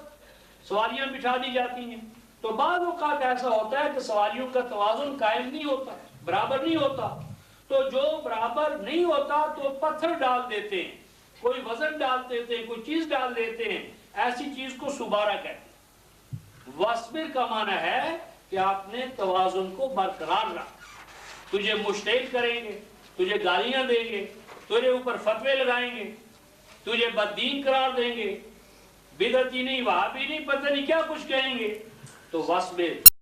سواریاں بٹھا دی جاتی ہیں، تو بعض اوقات ایسا ہوتا ہے کہ سواریوں کا توازن قائم نہیں ہوتا، برابر نہیں ہوتا، تو جو برابر نہیں ہوتا تو پتھر ڈال دیتے ہیں، کوئی وزن ڈال دیتے ہیں، کوئی چیز ڈال دیتے ہیں، ایسی چیز کو سبارہ کہتے ہیں۔ وَاصْبِرْ کا معنی ہے کہ آپ نے توازن کو برقرار رکھا، تجھے مشتعل کریں گے، تجھے گالیاں دیں گے، تجھے اوپر فتوے لگائیں گے، تجھے بددین قرار دیں گے، بدعتی نہیں، وہابی نہیں، پتہ نہیں کیا کچھ کہیں گے، تو وَاصْبِرْ